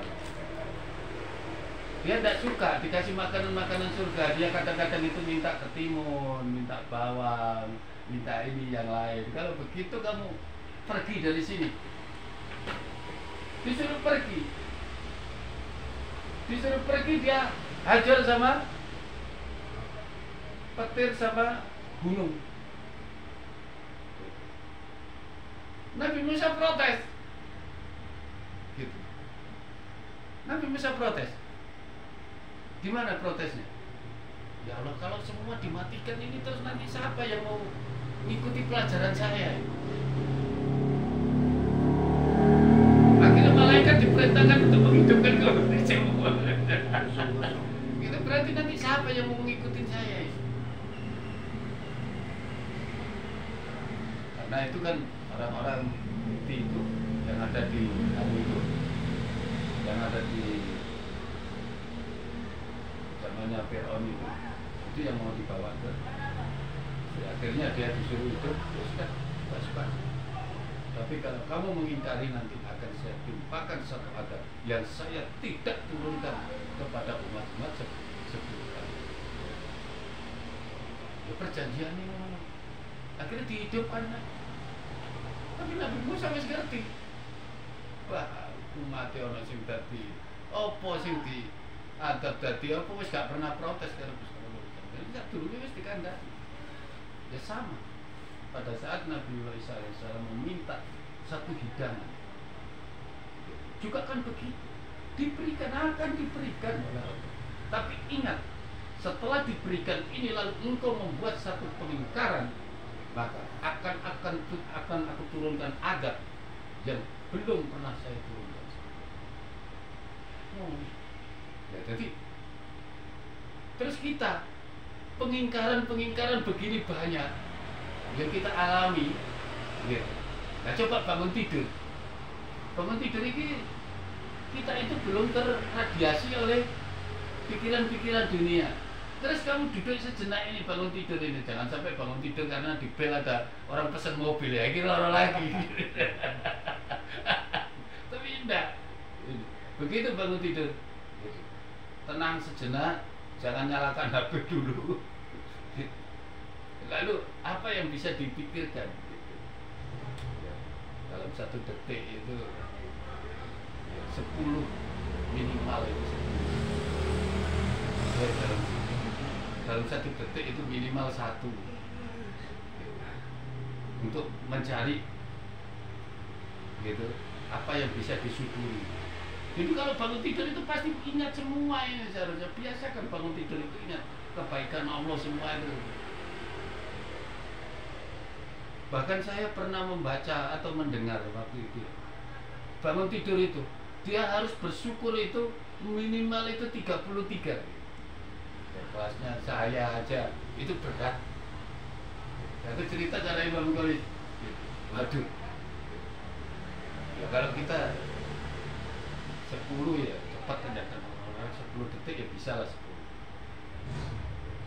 Dia tidak suka dikasih makanan surga. Dia kadang-kadang itu minta ketimun, minta bawang, minta ini yang lain. Kalau begitu kamu pergi dari sini. Disuruh pergi dia hajar sama petir sama gunung. Nabi Musa protes. Gitu. Nabi Musa protes. Gimana protesnya? Ya Allah, kalau semua dimatikan ini terus nanti siapa yang mau mengikuti pelajaran saya? Akhirnya malaikat diperintahkan untuk menghidupkan kau semua. Itu berarti nanti siapa yang mau mengikuti saya? Karena itu kan orang-orang itu yang ada di yang ada di zamannya Fir'aun itu yang mau dibawa ke. Akhirnya dia disuruh hidup, ya sudah, tidak suka. Tapi kalau kamu mengingkari nanti akan saya timpakan satu adab yang saya tidak turunkan kepada umat-umat sebelum kami. Ya perjanjian ini akhirnya dihidupkan. Tapi Nabi Musa masih ngerti. Bah, umat ono sing dadi apa sing di adab dadi apa wis gak pernah protes karo Gusti Allah. Jadi sak durunge wis dikandani. Ya sama. Pada saat Nabi Isa alaihissalam meminta satu hidangan, juga kan begitu, akan diberikan oleh Allah. Tapi ingat, setelah diberikan ini lalu engkau membuat satu pengingkaran, maka akan aku turunkan adab yang belum pernah saya turunkan. Ya, jadi terus kita pengingkaran begini banyak yang kita alami, gitu. Nah coba bangun tidur ini kita itu belum terradiasi oleh pikiran-pikiran dunia. Terus kamu duduk sejenak ini bangun tidur ini, jangan sampai bangun tidur karena di bel ada orang pesan mobil ya, kira orang lagi. Tapi enggak. Begitu bangun tidur, tenang sejenak, jangan nyalakan HP dulu. Lalu apa yang bisa dipikirkan gitu. Ya, dalam 1 detik itu ya, 10 minimal itu 10. Ya, dalam 1 detik itu minimal 1 untuk mencari gitu apa yang bisa disyukuri. Jadi kalau bangun tidur itu pasti ingat semua ini, seharusnya biasakan bangun tidur itu ingat kebaikan Allah semua itu. Bahkan saya pernah membaca atau mendengar waktu itu, bangun tidur itu dia harus bersyukur itu minimal itu 33. Ya, kelasnya saya aja itu berat. Itu cerita cara Imam Ghazali. Waduh. Ya kalau kita 10 ya cepat aja, 10 detik ya bisa lah 10.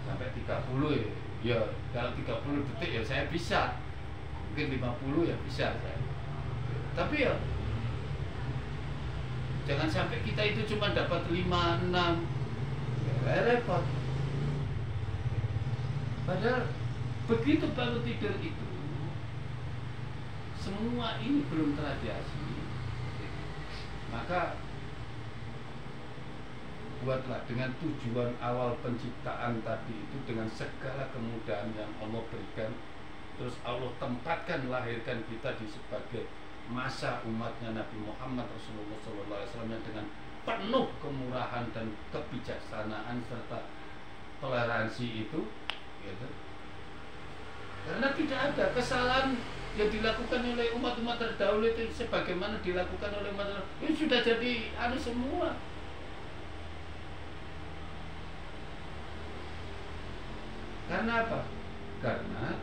Sampai 30 ya. Ya kalau 30 detik ya saya bisa. Mungkin 50 ya bisa saya. Tapi ya jangan sampai kita itu cuma dapat 5, 6. Ya repot. Padahal begitu bangun tidur itu semua ini belum terradiasi, maka buatlah dengan tujuan awal penciptaan tadi itu dengan segala kemudahan yang Allah berikan, terus Allah tempatkan lahirkan kita di sebagai masa umatnya Nabi Muhammad Rasulullah SAW yang dengan penuh kemurahan dan kebijaksanaan serta toleransi itu gitu. Karena tidak ada kesalahan yang dilakukan oleh umat-umat terdahulu itu sebagaimana dilakukan oleh umat ini sudah jadi semua. Karena apa? Karena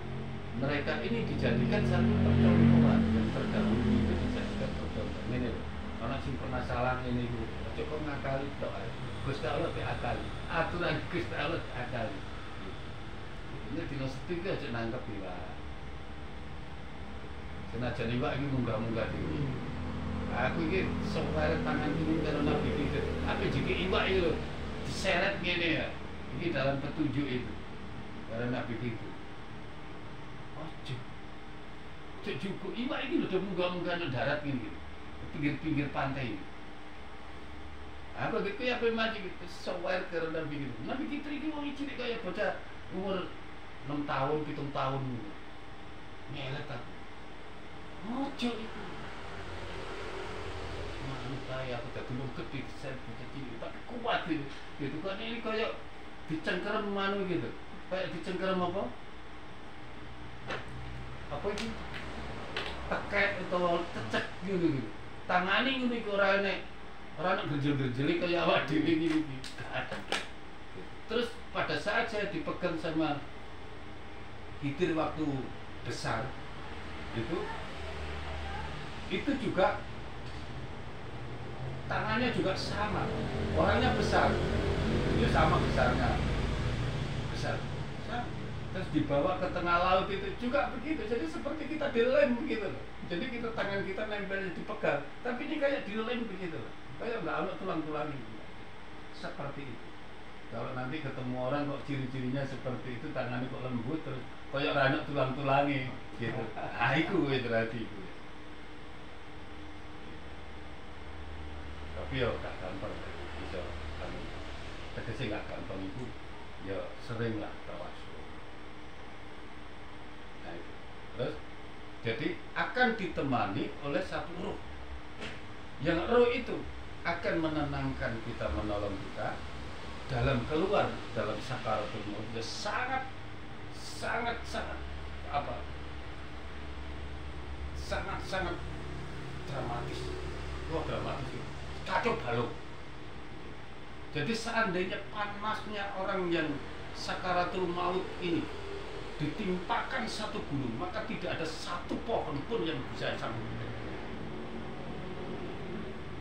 mereka ini dijadikan satu percontohan yang terdahulu itu dijadikan percontohan. Ini loh, orang sing pernah salah ini itu, kok ngakali doa, Gusti Allah diakali, aturan Gusti Allah diakali. Ini dino setik aja nangkep iwak. Senajan iwak ini munggah-munggah diri. Aku ini seweret tangan ini karo Nabi Khidir. Tapi jika iwak itu diseret gini ya, ini dalam petunjuk itu karo Nabi Khidir. Ojo, cek cukup iwak ini udah munggah-munggah di darat gini, pinggir-pinggir pantai ini. Apa gitu ya pemaji gitu, seweret karo Nabi Khidir. Nabi Khidir ini mau cilik kayak bocah umur 6 tahun, 7 tahun ngelet aku. Ojo itu mantai aku tak dulu gede, saya kecil tapi kuat gitu. Gitu kan ini kayak dicengkeram manu gitu. Kayak dicengkeram apa? Apa itu? Tekek atau cecek gitu. Tangani ngene iki ora enek gerjel-gerjeli kayak awak dhewe iki. Terus pada saat saya dipegang sama Khidir waktu besar itu juga tangannya juga sama, orangnya besar, ya sama besarnya, besar, sama. Terus dibawa ke tengah laut itu juga begitu, jadi seperti kita dilem begitu loh. Jadi kita tangan kita nempel dipegang, tapi ini kayak dilem begitu loh, kayak nggak ada tulang-tulangnya, seperti itu. Kalau nanti ketemu orang kok ciri-cirinya seperti itu, tangannya kok lembut terus kayak banyak tulang-tulangnya gitu. Ah itu berarti itu. Tapi ya gak gampang bisa kan. Tegese gak gampang itu ya sering lah tawasul. Nah itu. Terus jadi akan ditemani oleh satu ruh. Yang ruh itu akan menenangkan kita, menolong kita dalam keluar dalam sakaratul maut. Ya sangat apa? Sangat dramatis. Wah, dramatis itu. Kacau balau. Jadi seandainya panasnya orang yang sakaratul maut ini ditimpakan satu gunung, maka tidak ada satu pohon pun yang bisa sanggup.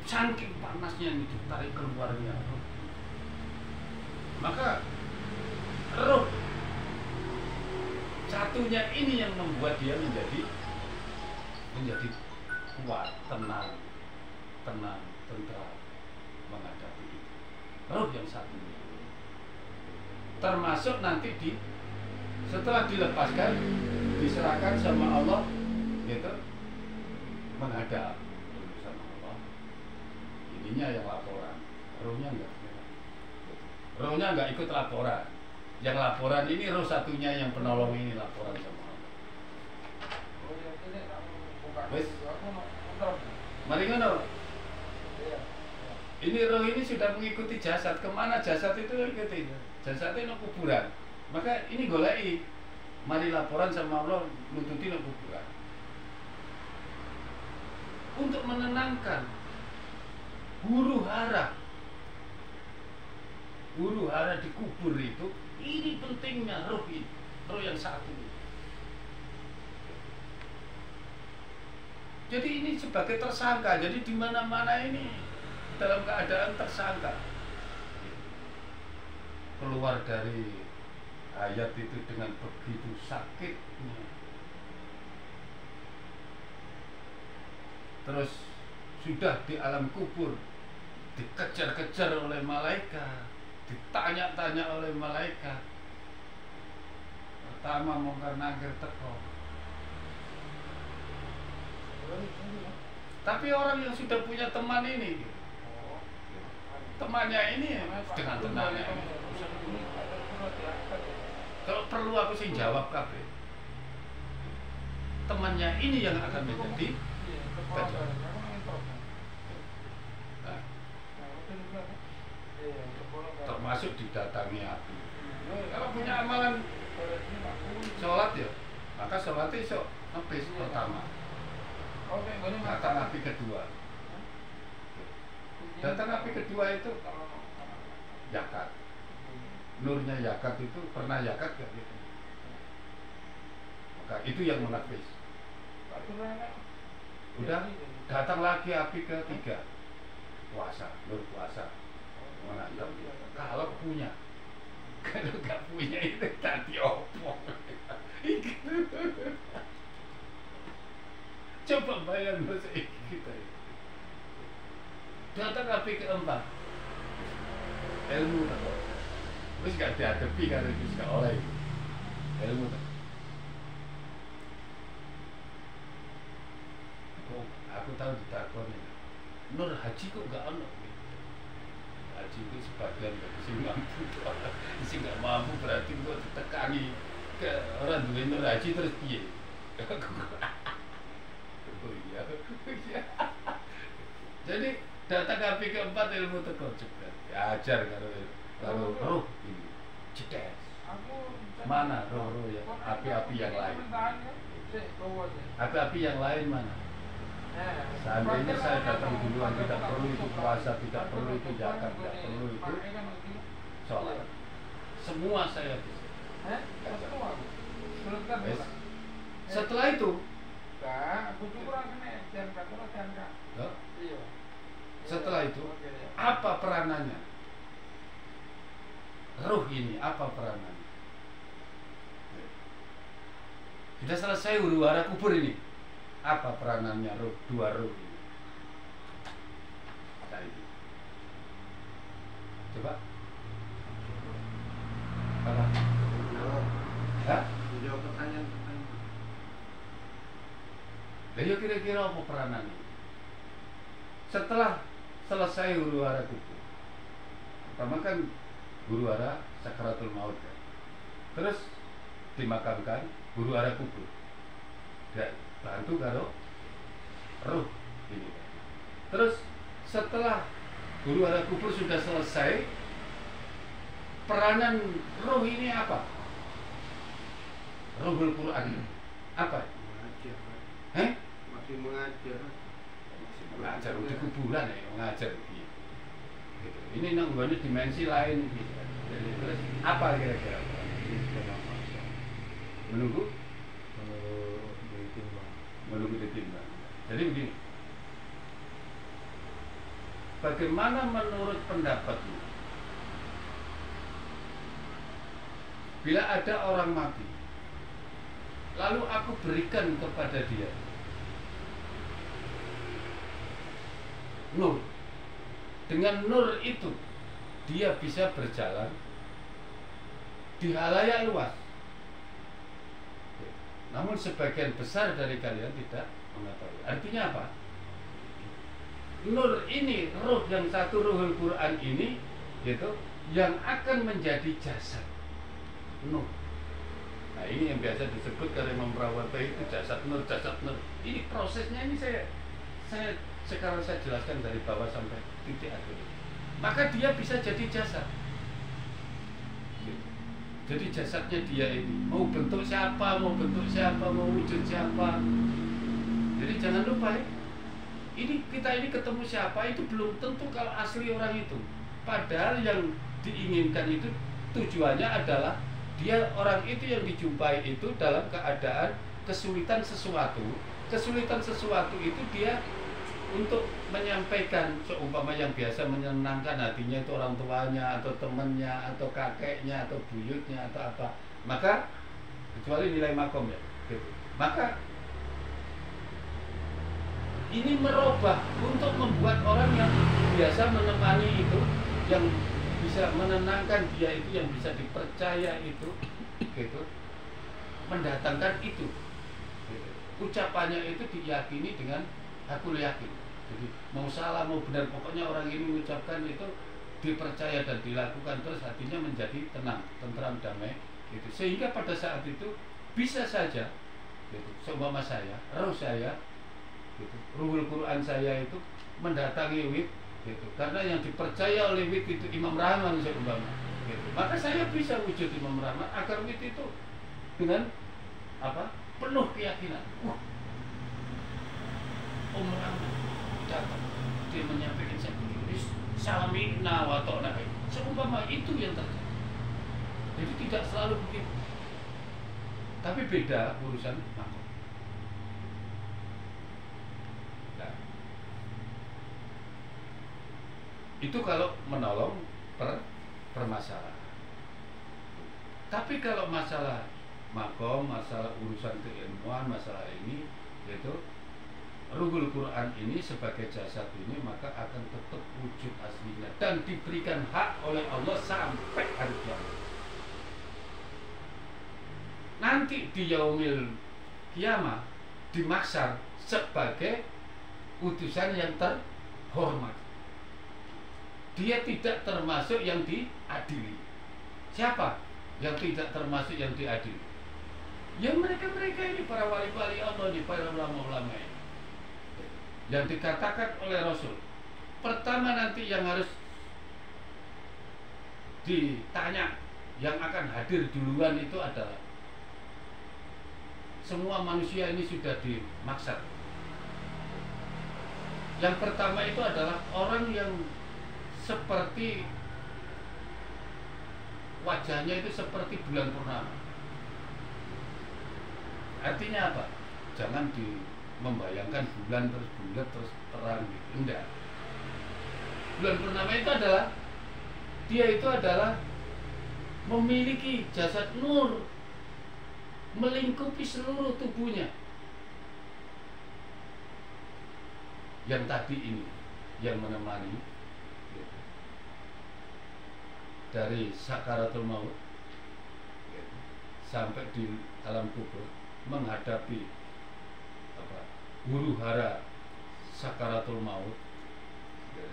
Saking panasnya ini ditarik keluarnya. Maka roh satunya ini yang membuat dia menjadi kuat, tenang, tentram menghadapi itu. Roh yang satunya termasuk nanti di Setelah dilepaskan, diserahkan sama Allah, gitu, menghadap sama Allah. Ininya yang laporan, rohnya enggak. Rohnya enggak ikut laporan. Yang laporan ini roh satunya yang penolong ini laporan sama Allah. Wes, mari ngono. Ini roh ini sudah mengikuti jasad. Kemana jasad itu ikuti? Jasad itu kuburan. Maka ini golei. Mari laporan sama Allah, nuntuti kuburan. Untuk menenangkan huru hara. Huru hara di kubur itu, ini pentingnya roh ini. Roh yang satu ini. Jadi ini sebagai tersangka. Jadi di mana-mana ini dalam keadaan tersangka. Keluar dari ayat itu dengan begitu sakitnya. Terus sudah di alam kubur dikejar-kejar oleh malaikat, ditanya-tanya oleh malaikat. Pertama mungkar nakir teko. Tapi orang yang sudah punya teman ini, temannya ini dengan tenangnya. Kalau perlu aku sih jawab kabeh. Temannya ini yang akan menjadi kacau. Nah, termasuk didatangi api. Kalau punya amalan sholat ya, maka sholatnya esok habis pertama. Datang api kedua. Datang api kedua itu zakat. Nurnya zakat itu pernah zakat gak gitu? Maka itu yang menapis. Udah datang lagi api ketiga. Puasa, nur puasa. Menantang. Kalau punya. Kalau gak punya itu tadi opong. Coba bayang masa kita. Datang api keempat. Ilmu tak. Terus gak dihadapi karena itu gak oleh. Ilmu tak. Aku tahu ditakoni. Nur haji kok gak ono. Haji itu sebagian dari sing mampu. Sing gak mampu berarti kok ditekani ke orang duwe nur haji terus piye? Oh iya. Jadi datang api keempat ilmu teko cepat. Diajar kalau roh ini cedes. Mana roh-roh yang api-api yang lain? Api-api yang lain mana? Seandainya saya datang duluan, tidak perlu itu puasa, tidak perlu itu zakat, tidak perlu itu sholat. Semua saya bisa. Setelah itu, setelah itu, apa peranannya? Ruh ini apa peranannya? Sudah selesai huru hara kubur ini. Apa peranannya ruh, dua ruh ini? Nah, itu. Coba. Apa? Hah? Jawab pertanyaan. Jadi kira-kira apa peranannya? Setelah selesai huru hara kubur, pertama kan huru hara sakaratul maut kan. Terus dimakamkan huru hara kubur. Dan bantu karo ruh ini. Terus setelah huru hara kubur sudah selesai, peranan ruh ini apa? Ruhul Quran apa? Mengajar. Masih mengajar. Masih mengajar di kuburan ya, mengajar gitu. Ini nanggone dimensi lain gitu. Jadi terus apa kira-kira? Menunggu ditimbang. Jadi begini. Bagaimana menurut pendapatmu? Bila ada orang mati, lalu aku berikan kepada dia nur. Dengan nur itu dia bisa berjalan di halayak luas. namun sebagian besar dari kalian tidak mengetahui. Artinya apa? Nur ini, ruh yang satu, ruhul Quran ini, gitu, yang akan menjadi jasad nur. Nah, ini yang biasa disebut oleh Imam Rawatih itu jasad nur, jasad nur. Ini prosesnya ini saya sekarang saya jelaskan dari bawah sampai titik akhir. Maka dia bisa jadi jasad. Jadi jasadnya dia ini mau bentuk siapa, mau wujud siapa. Jadi jangan lupa ya, kita ini ketemu siapa itu belum tentu kalau asli orang itu. Padahal yang diinginkan itu tujuannya adalah dia orang itu yang dijumpai itu dalam keadaan kesulitan sesuatu. Kesulitan sesuatu itu dia untuk menyampaikan, seumpama yang biasa menyenangkan hatinya itu orang tuanya atau temannya atau kakeknya atau buyutnya atau apa, maka kecuali nilai makom ya gitu. Maka ini merubah untuk membuat orang yang biasa menemani itu, yang bisa menenangkan dia itu, yang bisa dipercaya itu gitu, mendatangkan itu gitu. Ucapannya itu diyakini dengan aku yakin. Jadi mau salah mau benar, pokoknya orang ini mengucapkan itu dipercaya dan dilakukan, terus hatinya menjadi tenang, tentram, damai gitu. Sehingga pada saat itu bisa saja gitu, seumpama saya, roh saya gitu, ruhul Quran saya itu mendatangi wit gitu. Karena yang dipercaya oleh wit itu Imam Rahman seumpama gitu. Maka saya bisa wujud Imam Rahman agar wit itu dengan apa? Penuh keyakinan. Rahman datang, dia menyampaikan saya begini, salamina wa ta'na, seumpama itu yang terjadi. Jadi tidak selalu begitu, tapi beda urusan makom. Nah, itu kalau menolong permasalahan. Tapi kalau masalah makom, masalah urusan keilmuan, masalah ini, yaitu ruhul Quran ini sebagai jasad ini, maka akan tetap wujud aslinya dan diberikan hak oleh Allah sampai hari kiamat. Nanti di yaumil kiamah, di mahsyar, sebagai utusan yang terhormat. Dia tidak termasuk yang diadili. Siapa yang tidak termasuk yang diadili? Ya mereka-mereka ini, para wali-wali Allah, para ulama-ulama ini, yang dikatakan oleh Rasul. Pertama nanti yang harus ditanya, yang akan hadir duluan itu adalah semua manusia ini sudah di mahsyar. Yang pertama itu adalah orang yang seperti wajahnya itu seperti bulan purnama. Artinya apa? Jangan membayangkan bulan terus bulat terus terang gitu, enggak. Bulan purnama itu adalah dia itu adalah memiliki jasad nur melingkupi seluruh tubuhnya. Yang tadi ini yang menemani gitu, dari sakaratul maut gitu, sampai di alam kubur menghadapi huru hara sakaratul maut.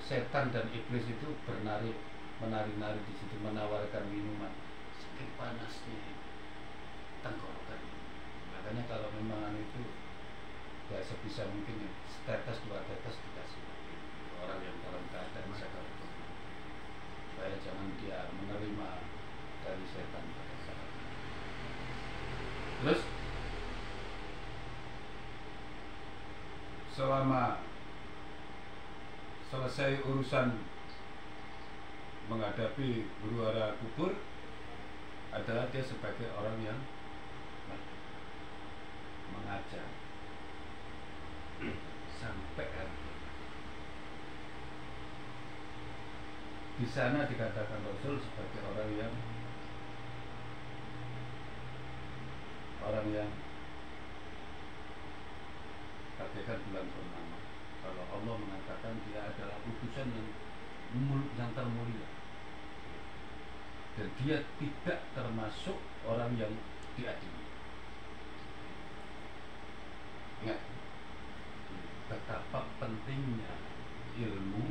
Setan dan iblis itu menari-nari di situ, menawarkan minuman, saking panasnya tenggorokan. Makanya kalau memang itu ya sebisa mungkin setetes dua tetes dikasih orang yang dalam keadaan sakaratul maut, supaya jangan dia menerima dari setan pada saat itu. Terus selama selesai urusan menghadapi huru hara kubur, adalah dia sebagai orang yang mengajar sampai hari. Di sana dikatakan Rasul sebagai orang yang bagaikan bulan purnama. Kalau Allah mengatakan dia adalah utusan yang termulia, dan dia tidak termasuk orang yang diadili. Ingat, betapa pentingnya ilmu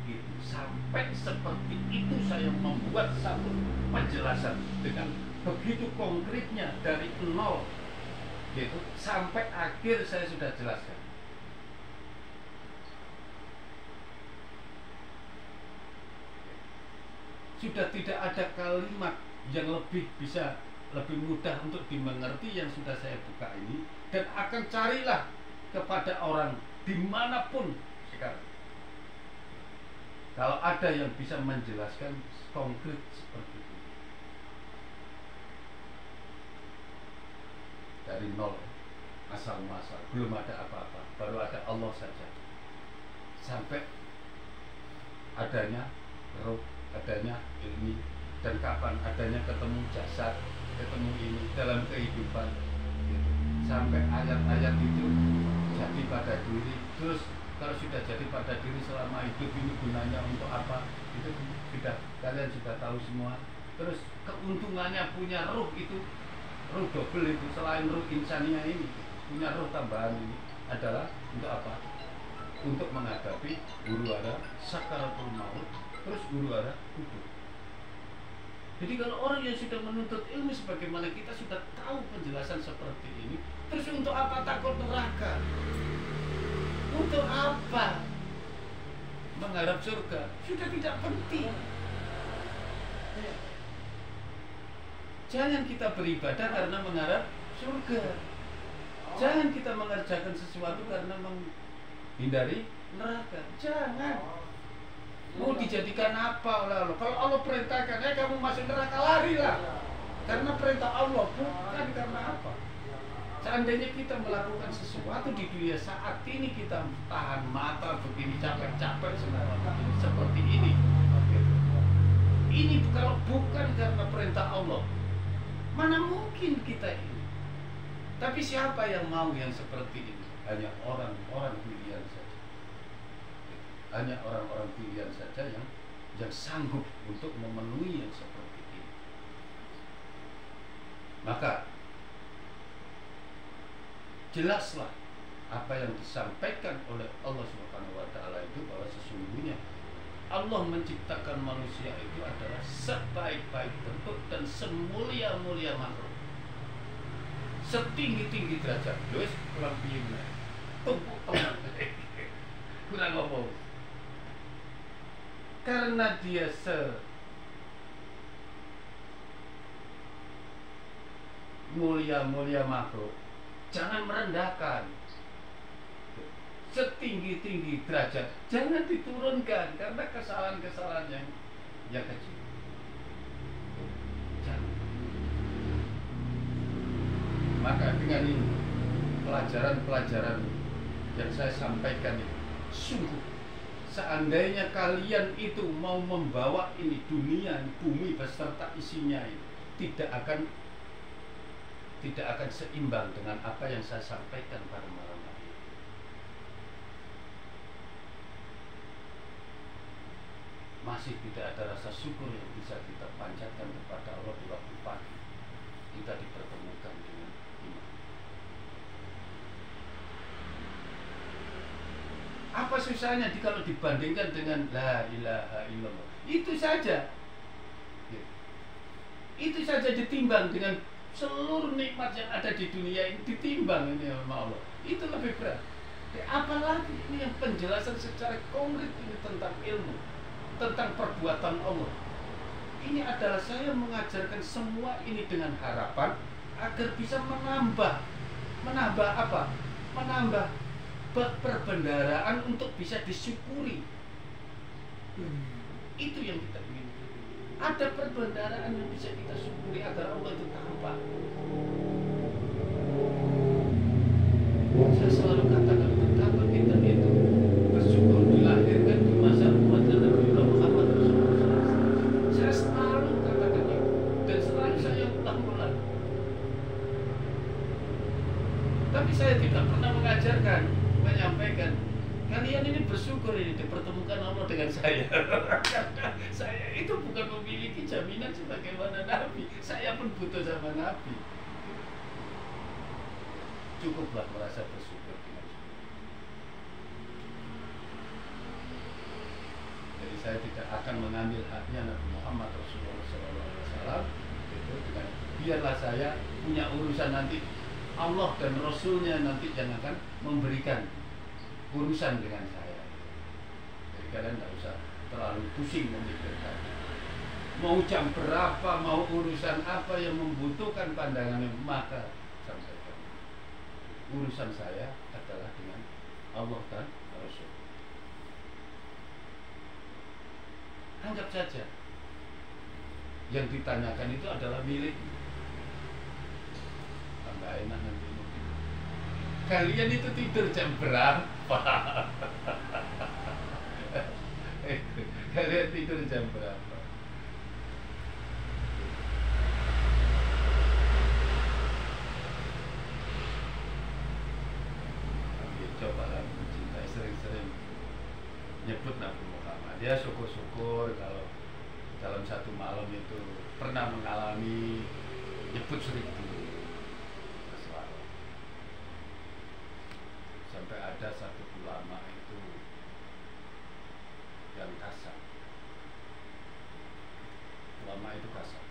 itu. Sampai seperti itu saya membuat satu penjelasan dengan begitu konkretnya dari nol gitu, sampai akhir saya sudah jelaskan. Sudah tidak ada kalimat yang lebih mudah untuk dimengerti yang sudah saya buka ini, dan akan carilah kepada orang dimanapun sekarang kalau ada yang bisa menjelaskan konkret seperti itu dari nol, asal muasal, belum ada apa-apa, baru ada Allah saja, sampai adanya roh, adanya ilmi, dan kapan adanya ketemu jasad, ketemu ini dalam kehidupan gitu. Sampai ayat-ayat itu jadi pada diri. Terus kalau sudah jadi pada diri selama hidup ini gunanya untuk apa, itu sudah kalian sudah tahu semua. Terus keuntungannya punya roh itu, roh double itu, selain roh insania ini, punya roh tambahan ini adalah untuk apa? Untuk menghadapi huru hara sakaratul maut, terus huru hara kubur. Jadi kalau orang yang sudah menuntut ilmu sebagaimana kita sudah tahu penjelasan seperti ini, terus untuk apa takut neraka? Untuk apa mengharap surga? Sudah tidak penting. Jangan kita beribadah karena mengharap surga. Jangan kita mengerjakan sesuatu karena menghindari neraka. Jangan. Mau dijadikan apa oleh Allah? Kalau Allah perintahkan, kamu masuk neraka, larilah. Karena perintah Allah, bukan karena apa. Seandainya kita melakukan sesuatu di dunia saat ini, kita tahan mata begini, capek-capek seperti ini. Ini kalau bukan karena perintah Allah, mana mungkin kita ini. Tapi siapa yang mau yang seperti ini? Hanya orang-orang pilihan saja. Hanya orang-orang pilihan saja yang sanggup untuk memenuhi yang seperti ini. Maka jelaslah apa yang disampaikan oleh Allah Subhanahu wa taala itu, bahwa sesungguhnya Allah menciptakan manusia itu adalah sebaik-baik bentuk dan semulia-mulia makhluk, setinggi-tinggi derajat. Wis kurang piye meneh. Tumpuk teman. Kurang ngomong. Karena dia mulia-mulia makhluk, jangan merendahkan. Setinggi-tinggi derajat, jangan diturunkan karena kesalahan-kesalahan yang kecil. Jangan. Maka dengan ini, pelajaran-pelajaran yang saya sampaikan ini, sungguh seandainya kalian itu mau membawa ini dunia, bumi beserta isinya itu, tidak akan seimbang dengan apa yang saya sampaikan pada malam hari. Masih tidak ada rasa syukur yang bisa kita panjatkan kepada Allah di waktu pagi kita dipertemukan dengan iman. Apa susahnya kalau dibandingkan dengan la ilaha illallah? Itu saja. Itu saja ditimbang dengan seluruh nikmat yang ada di dunia ini, ditimbang ini sama Allah. Itu lebih berat. Apalagi ini yang penjelasan secara konkret ini tentang ilmu, tentang perbuatan Allah. Ini adalah saya mengajarkan semua ini dengan harapan agar bisa menambah apa? Menambah perbendaharaan untuk bisa disyukuri. Itu yang kita ingin. Ada perbendaharaan yang bisa kita syukuri agar Allah itu tampak. Saya selalu katakan betapa kita itu bersyukur dilahirkan di masa umat Nabi Muhammad Rasulullah. Saya selalu katakan itu dan selalu saya ulang-ulang. Tapi saya tidak pernah menyampaikan kalian ini bersyukur ini dipertemukan Allah dengan saya. Saya itu bukan memiliki jaminan sebagaimana Nabi. Saya pun butuh sama Nabi. cukuplah merasa bersyukur dengan syukur. Jadi saya tidak akan mengambil haknya Nabi Muhammad Rasulullah SAW itu dengan biarlah saya punya urusan nanti, Allah dan Rasulnya nanti yang akan memberikan urusan dengan saya. Jadi kalian tidak usah terlalu pusing memikirkan mau jam berapa, mau urusan apa yang membutuhkan pandangannya, maka sampaikan. Urusan saya adalah dengan Allah dan Rasul. Anggap saja yang ditanyakan itu adalah milik. Tambah enak nanti. Kalian itu tidur jam berapa? Kalian tidur jam berapa? Cobalah mencintai, sering-sering nyebut Nabi Muhammad. Ya syukur-syukur kalau dalam satu malam itu pernah mengalami nyebut 1000 selalu. Sampai ada satu ulama itu yang kasar. Ulama itu kasar.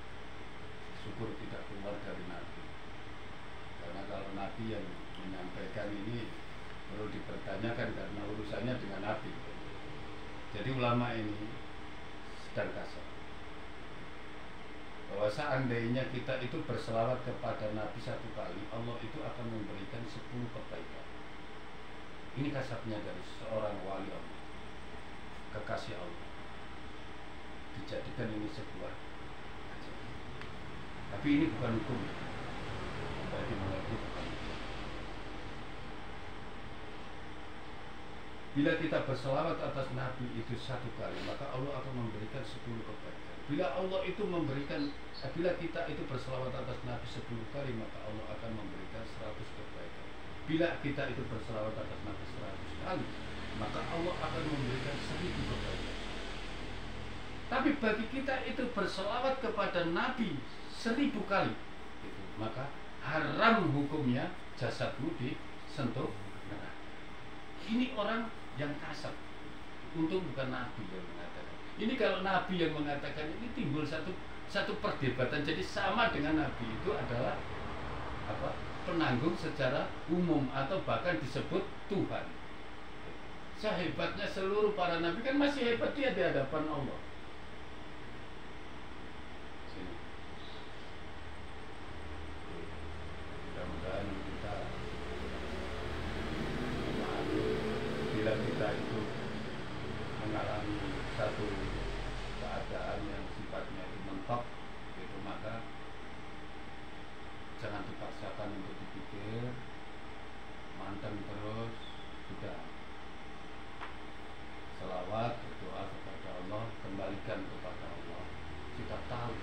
Syukur tidak keluar dari Nabi. Karena kalau Nabi yang menyampaikan ini perlu dipertanyakan karena urusannya dengan Nabi. Jadi ulama ini sedang kasar bahwa seandainya kita itu berselawat kepada Nabi 1 kali, Allah itu akan memberikan 10 kebaikan. Ini kasarnya dari seorang wali Allah, kekasih Allah. Dijadikan ini sebuah ajaran. Tapi ini bukan hukum. Bagi mengerti bukan hukum. Bila kita berselawat atas Nabi itu 1 kali, maka Allah akan memberikan 10 kebaikan. Bila Allah itu memberikan, bila kita itu berselawat atas Nabi 10 kali, maka Allah akan memberikan 100 kebaikan. Bila kita itu berselawat atas Nabi 100 kali, maka Allah akan memberikan 1000 kebaikan. Tapi bagi kita itu berselawat kepada Nabi 1000 kali, maka haram hukumnya jasadmu disentuh neraka. Ini orang yang kasar. Untung bukan Nabi yang mengatakan. Ini kalau Nabi yang mengatakan, ini timbul satu perdebatan. Jadi sama dengan Nabi itu adalah apa? Penanggung secara umum atau bahkan disebut Tuhan. Sehebatnya seluruh para nabi kan masih hebat dia di hadapan Allah. Sini. Mudah-mudahan kita bila kita itu mengalami satu keadaan yang sifatnya itu mentok, itu maka jangan dipaksakan untuk dipikir, manteng terus, sudah selawat, berdoa kepada Allah, kembalikan kepada Allah. Kita tahu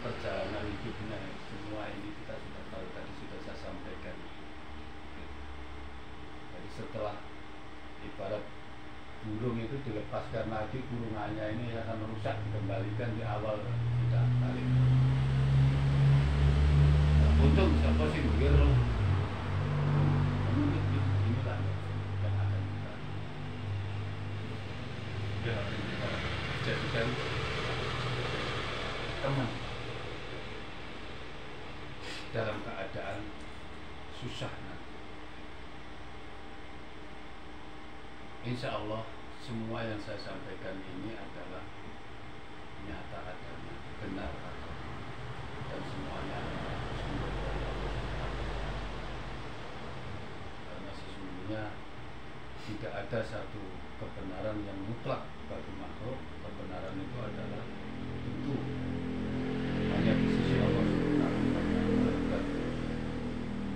perjalanan hidupnya, semua ini kita sudah tahu, tadi sudah saya sampaikan. Jadi setelah ibarat burung itu dilepaskan lagi, burungannya ini akan rusak, dikembalikan di awal kita balik. Untung siapa sih begitu? Inilah yang akan kita jadikan teman dalam keadaan susah nanti. Insya Allah semua yang saya sampaikan ini adalah nyata adanya, benar adanya, dan semuanya sumber dari Allah. Karena sesungguhnya tidak ada satu kebenaran yang mutlak bagi makhluk. Kebenaran itu adalah itu hanya di sisi Allah Subhanahu wa Ta'ala.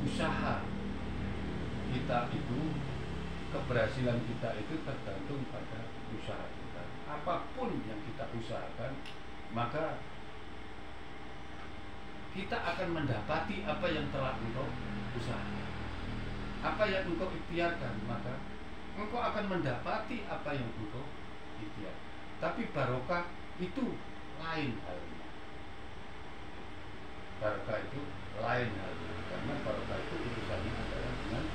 Usaha kita itu, keberhasilan kita itu tergantung pada usaha kita. Apapun yang kita usahakan, maka kita akan mendapati apa yang telah engkau usahakan. Apa yang engkau ikhtiarkan, maka engkau akan mendapati apa yang engkau ikhtiarkan. Tapi barokah itu lain halnya. Barokah itu lain halnya, karena barokah itu urusannya adalah dengan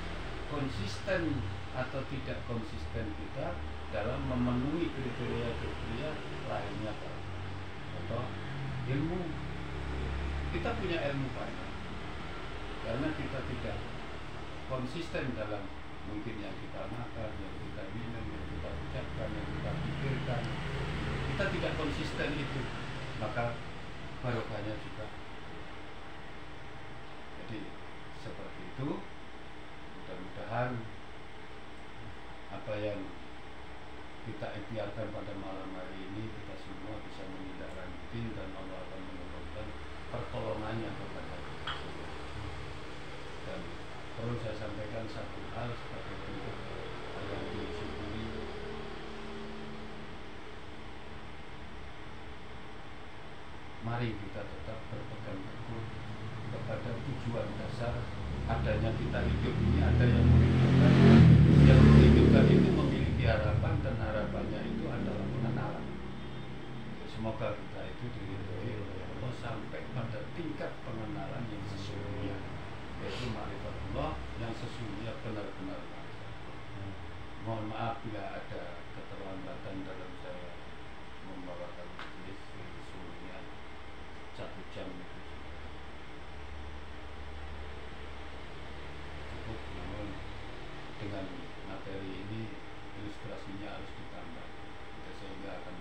konsisten atau tidak konsisten kita dalam memenuhi kriteria-kriteria lainnya. Contoh ilmu, kita punya ilmu banyak karena kita tidak konsisten dalam mungkin yang kita makan, yang kita minum, yang kita ucapkan, yang kita pikirkan, kita tidak konsisten itu, maka barokahnya juga. Jadi seperti itu. Mudah-mudahan apa yang kita ikhtiarkan pada malam hari ini kita semua bisa menindaklanjuti dan Allah akan menurunkan pertolongannya kepada kita semua. Dan perlu saya sampaikan satu hal sebagai bentuk yang disyukuri, mari kita tetap berpegang teguh kepada tujuan dasar adanya kita hidup ini. Ada yang menghidupkan itu memiliki harapan, dan harapannya itu adalah pengenalan. Semoga kita itu diridhoi oleh Allah sampai pada tingkat pengenalan yang sesungguhnya, yaitu ma'rifatullah yang sesungguhnya benar-benar. Mohon maaf bila ada keterlambatan dalam saya membawakan majelis, sesungguhnya 1 jam itu cukup, namun dengan materi ini ilustrasinya harus ditambah sehingga akan